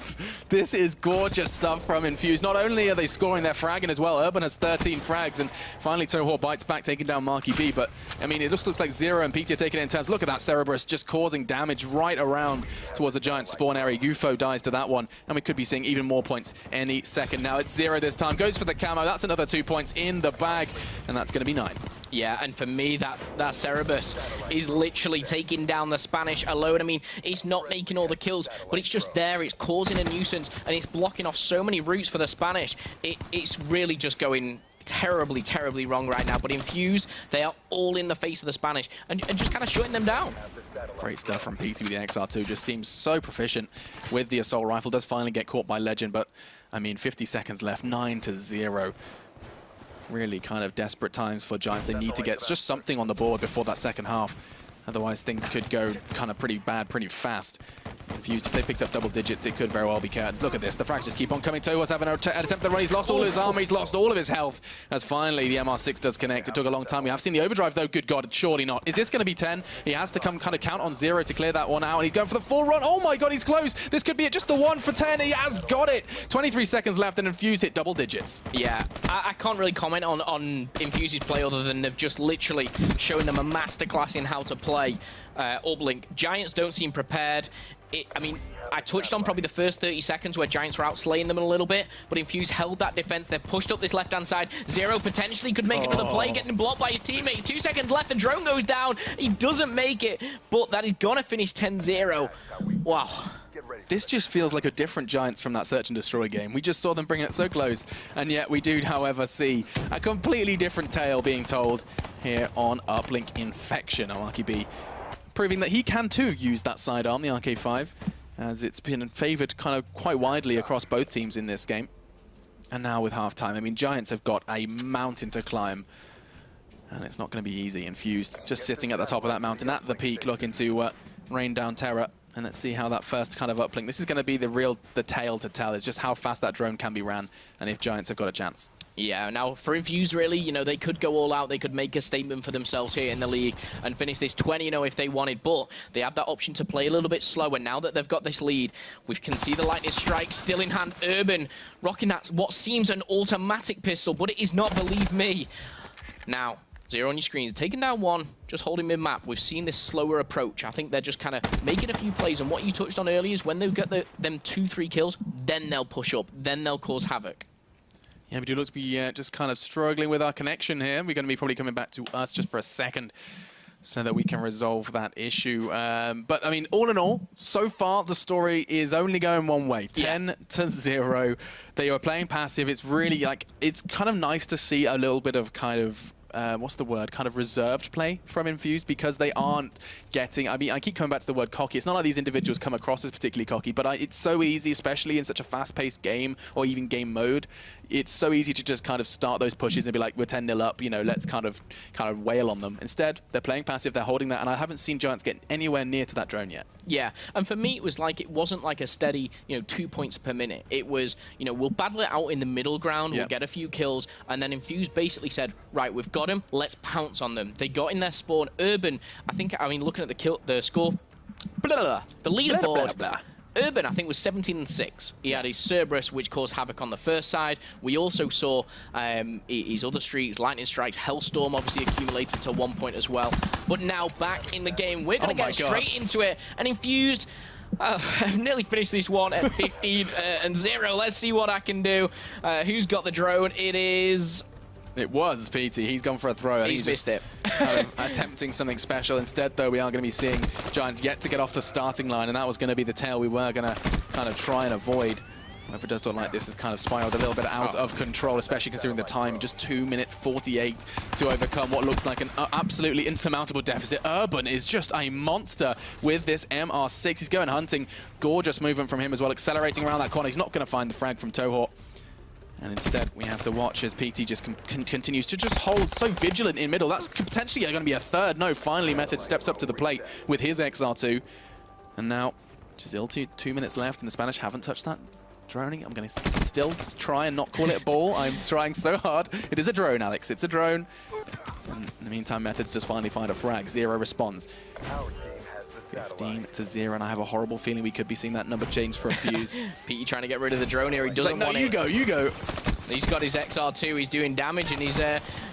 [SPEAKER 1] This is gorgeous stuff from Infused. Not only are they scoring their fragging as well, Urban has 13 frags, and finally Tojor bites back, taking down MarkyB. But, I mean, it just looks like Zero and Peatie are taking it in turns. Look at that Cerberus just causing damage right around towards the Giant spawn area. Eupho dies to that one, and we could be seeing even more points any second. Now it's Zero this time. Goes for the camo. That's another 2 points in the bag, and that's going to be 9.
[SPEAKER 2] Yeah, and for me, that Cerberus is literally taking down the Spanish alone. I mean, it's not making all the kills, but it's just there. It's causing a nuisance, and it's blocking off so many routes for the Spanish. It's really just going terribly, terribly wrong right now. But Infused, they are all in the face of the Spanish and just kind of shutting them down.
[SPEAKER 1] Great stuff from Peatie with the XR2. Just seems so proficient with the assault rifle. Does finally get caught by Lgend, but, I mean, 50 seconds left, 9-0. Really kind of desperate times for Giants. They need to get just something on the board before that second half. Otherwise, things could go kind of pretty bad, pretty fast. Infused, if they picked up double digits, it could very well be curtains. Look at this, the frags just keep on coming. Tojor's having an attempt at the run. He's lost all his armor, he's lost all of his health. As finally the MR6 does connect. It took a long time. We have seen the overdrive, though. Good God, surely not. Is this going to be 10? He has to come kind of count on Zero to clear that one out, and he's going for the full run. Oh my God, he's close. This could be it. Just the one for 10. He has got it. 23 seconds left, and Infused hit double digits.
[SPEAKER 2] Yeah, I can't really comment on Infused's play other than they've just literally shown them a masterclass in how to play Ublink. Giants don't seem prepared. I mean, I touched on probably the first 30 seconds where Giants were outslaying them a little bit, but Infused held that defense. They've pushed up this left-hand side. Zero potentially could make another play, getting blocked by his teammates. 2 seconds left, the drone goes down. He doesn't make it, but that is gonna finish 10-0. Wow.
[SPEAKER 1] This just feels like a different Giants from that Search and Destroy game. We just saw them bring it so close, and yet we do, however, see a completely different tale being told here on Uplink Infection. MarkyB proving that he can too use that sidearm, the RK5, as it's been favored kind of quite widely across both teams in this game. And now with halftime, I mean, Giants have got a mountain to climb, and it's not going to be easy. Infused just sitting at the top of that mountain at the peak, looking to rain down terror. And let's see how that first kind of uplink. This is going to be the tale to tell. It's just how fast that drone can be ran, and if Giants have got a chance.
[SPEAKER 2] Yeah, now for Infused, really, you know, they could go all out. They could make a statement for themselves here in the league and finish this 20-0 if they wanted, but they have that option to play a little bit slower. Now that they've got this lead, we can see the lightning strike still in hand. Urban rocking that what seems an automatic pistol, but it is not, believe me. Now, Zero on your screens, taking down one, just holding mid-map. We've seen this slower approach. I think they're just kind of making a few plays, and what you touched on earlier is when they get them 2-3 kills, then they'll push up, then they'll cause havoc.
[SPEAKER 1] Yeah, we do look to be just kind of struggling with our connection here. We're going to be probably coming back to us just for a second so that we can resolve that issue. But, I mean, all in all, so far the story is only going one way, 10-0. They are playing passive. It's really, like, it's kind of nice to see a little bit of kind of what's the word, kind of reserved play from Infused, because they aren't getting, I mean, I keep coming back to the word cocky. It's not like these individuals come across as particularly cocky, but it's so easy, especially in such a fast-paced game or even game mode, it's so easy to just kind of start those pushes and be like, we're 10-0 up, you know, let's kind of wail on them. Instead, they're playing passive, they're holding that, and I haven't seen Giants get anywhere near to that drone yet.
[SPEAKER 2] Yeah, and for me, it was like, it wasn't like a steady, you know, 2 points per minute. It was, you know, we'll battle it out in the middle ground, we'll get a few kills, and then Infused basically said, right, we've got him, let's pounce on them. They got in their spawn. Urban, I mean, looking at the score, the leaderboard, Urban, I think, was 17-6. He had his Cerberus, which caused havoc on the first side. We also saw his other streaks, Lightning Strikes, Hellstorm obviously accumulated to 1 point as well. But now back in the game, we're going to get straight into it. And Infused, I've nearly finished this one at 15-0. Let's see what I can do. Who's got the drone? It was
[SPEAKER 1] Peatie. He's gone for a throw.
[SPEAKER 2] He's missed it.
[SPEAKER 1] Kind of attempting something special. Instead, though, we are going to be seeing Giants yet to get off the starting line, and that was going to be the tail we were going to kind of try and avoid. However, it does look like this has kind of spiraled a little bit out of control, especially considering the time. Just 2 minutes 48 to overcome what looks like an absolutely insurmountable deficit. Urban is just a monster with this MR6. He's going hunting. Gorgeous movement from him as well, accelerating around that corner. He's not going to find the frag from Tojor. And instead, we have to watch as Peatie just continues to just hold so vigilant in middle. That's potentially going to be a third. No, finally, Methodz steps up to the plate with his XR2. And now, Jazil, 2 minutes left, and the Spanish haven't touched that droning. I'm going to still try and not call it a ball. I'm trying so hard. It is a drone, Alex. It's a drone. And in the meantime, Methodz just finally find a frag. Zero responds. 15-0, and I have a horrible feeling we could be seeing that number change for Infused.
[SPEAKER 2] Peatie trying to get rid of the drone here. He doesn't want it.
[SPEAKER 1] You go.
[SPEAKER 2] He's got his XR2, he's doing damage, and he's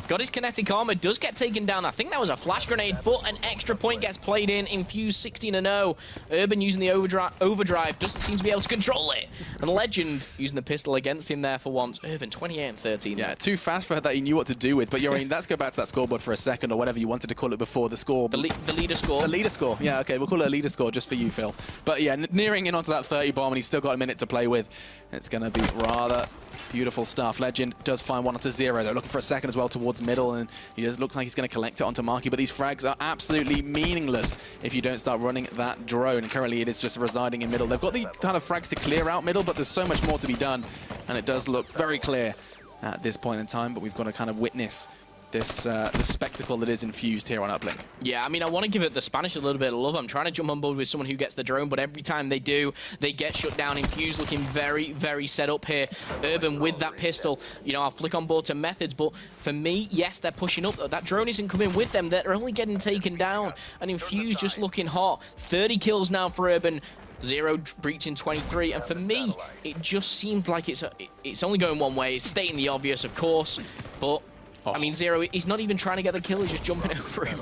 [SPEAKER 2] got his kinetic armor, does get taken down. I think that was a flash grenade, but an extra point gets played in. Infused 16-0. Urban using the overdrive, doesn't seem to be able to control it. And Lgend using the pistol against him there for once. Urban 28-13.
[SPEAKER 1] Yeah, too fast for that he knew what to do with. But I mean, let's go back to that scoreboard for a second, or whatever you wanted to call it before. The score.
[SPEAKER 2] The leader score.
[SPEAKER 1] The leader score. Yeah, okay, we'll call it a leader score just for you, Phil. But yeah, nearing in onto that 30 bomb, and he's still got a minute to play with. It's going to be rather beautiful stuff. Lgend does find 1-0. They're looking for a second as well towards middle, and he does look like he's going to collect it onto Marky, but these frags are absolutely meaningless if you don't start running that drone. And currently it is just residing in middle. They've got the kind of frags to clear out middle, but there's so much more to be done, and it does look very clear at this point in time, but we've got to kind of witness this the spectacle that is Infused here on Uplink.
[SPEAKER 2] Yeah, I mean, I want to give it the Spanish a little bit of love. I'm trying to jump on board with someone who gets the drone, but every time they do, they get shut down. Infused looking very, very set up here. Urban with that pistol. You know, I'll flick on board to Methodz, but for me, yes, they're pushing up. That drone isn't coming with them. They're only getting taken down. And Infused just looking hot. 30 kills now for Urban. Zero breaching 23, and for me, it just seemed like it's only going one way. It's stating the obvious, of course, but I mean, Zero, he's not even trying to get the kill, he's just jumping over him.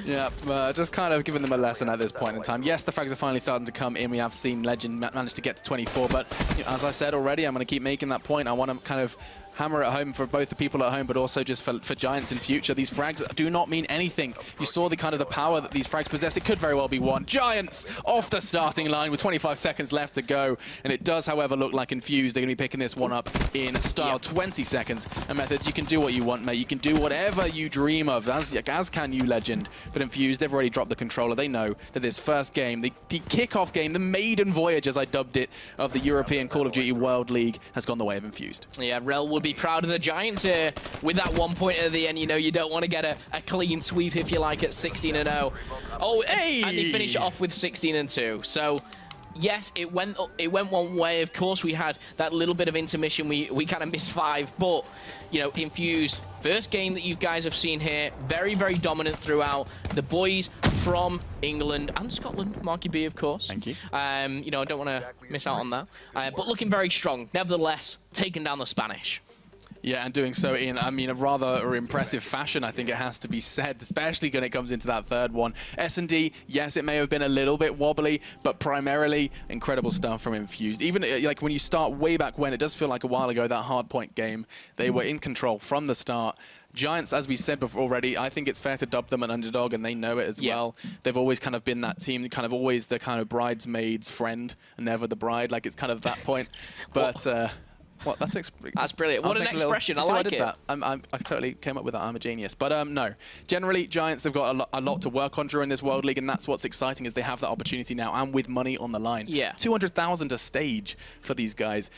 [SPEAKER 1] Yeah, just kind of giving them a lesson at this point in time. Yes, the frags are finally starting to come in. We have seen Lgend manage to get to 24, but you know, as I said already, I'm going to keep making that point. I want to kind of hammer it home for both the people at home, but also just for Giants in future. These frags do not mean anything. You saw the kind of the power that these frags possess. It could very well be one. Giants off the starting line with 25 seconds left to go, and it does, however, look like Infused. They're going to be picking this one up in style. 20 seconds. And Methodz, you can do what you want, mate. You can do whatever you dream of, as can you, Lgend. But Infused, they've already dropped the controller. They know that this first game, the kickoff game, the maiden voyage, as I dubbed it, of the European Call of Duty World League has gone the way of Infused.
[SPEAKER 2] Yeah, Rel would be proud of the Giants here with that 1 point at the end. You know, you don't want to get a clean sweep, if you like, at 16-0. Oh, hey! And they finish it off with 16-2. So, yes, it went one way. Of course, we had that little bit of intermission. We kind of missed 5, but you know, Infused, first game that you guys have seen here, very, very dominant throughout. The boys from England and Scotland, MarkyB, of course.
[SPEAKER 1] Thank you.
[SPEAKER 2] You know, I don't want to miss out on that. But looking very strong, nevertheless, taking down the Spanish.
[SPEAKER 1] Yeah, and doing so in, I mean, a rather impressive fashion, I think it has to be said, especially when it comes into that third one. S&D, yes, it may have been a little bit wobbly, but primarily incredible stuff from Infused. Even like when you start way back when, it does feel like a while ago, that hardpoint game, they were in control from the start. Giants, as we said before already, I think it's fair to dub them an underdog, and they know it as well. They've always kind of been that team, kind of always the kind of bridesmaid's friend, and never the bride. Like, it's kind of that point. But... Well, that's brilliant.
[SPEAKER 2] What an expression. I like it.
[SPEAKER 1] I totally came up with that. I'm a genius. But no, generally, Giants have got a lot to work on during this World League, and that's what's exciting is they have that opportunity now, and with money on the line.
[SPEAKER 2] Yeah.
[SPEAKER 1] 200,000 a stage for these guys.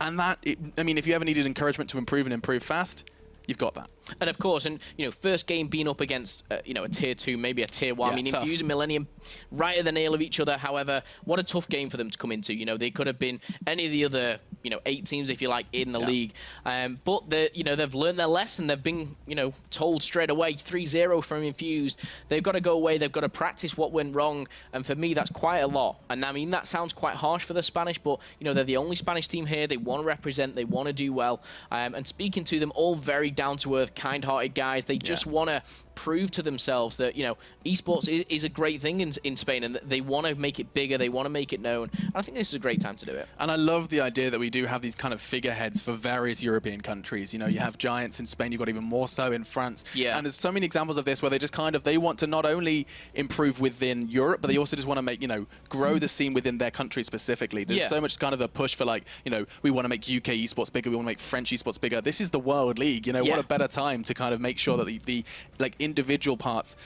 [SPEAKER 1] And that, I mean, if you ever needed encouragement to improve and improve fast, you've got that.
[SPEAKER 2] And of course, and you know, first game being up against you know, a tier 2, maybe a tier 1.
[SPEAKER 1] Yeah,
[SPEAKER 2] I mean,
[SPEAKER 1] tough.
[SPEAKER 2] Infused and Millennium right at the nail of each other. However, what a tough game for them to come into. You know, they could have been any of the other, you know, 8 teams, if you like, in the league. But you know, they've learned their lesson. They've been, you know, told straight away 3-0 from Infused. They've got to go away. They've got to practice what went wrong. And for me, that's quite a lot. And I mean, that sounds quite harsh for the Spanish, but you know, they're the only Spanish team here. They want to represent. They want to do well. And speaking to them, all very down to earth, kind-hearted guys. They just want to prove to themselves that, you know, esports is a great thing in Spain, and they want to make it bigger. They want to make it known. And I think this is a great time to do it.
[SPEAKER 1] And I love the idea that we do have these kind of figureheads for various European countries. You know, you have Giants in Spain. You've got even more so in France.
[SPEAKER 2] Yeah.
[SPEAKER 1] And there's so many examples of this where they just kind of, they want to not only improve within Europe, but they also just want to make, you know, grow the scene within their country specifically. There's so much kind of a push for, like, you know, we want to make UK esports bigger. We want to make French esports bigger. This is the World League. You know, what a better time to kind of make sure that the like individual parts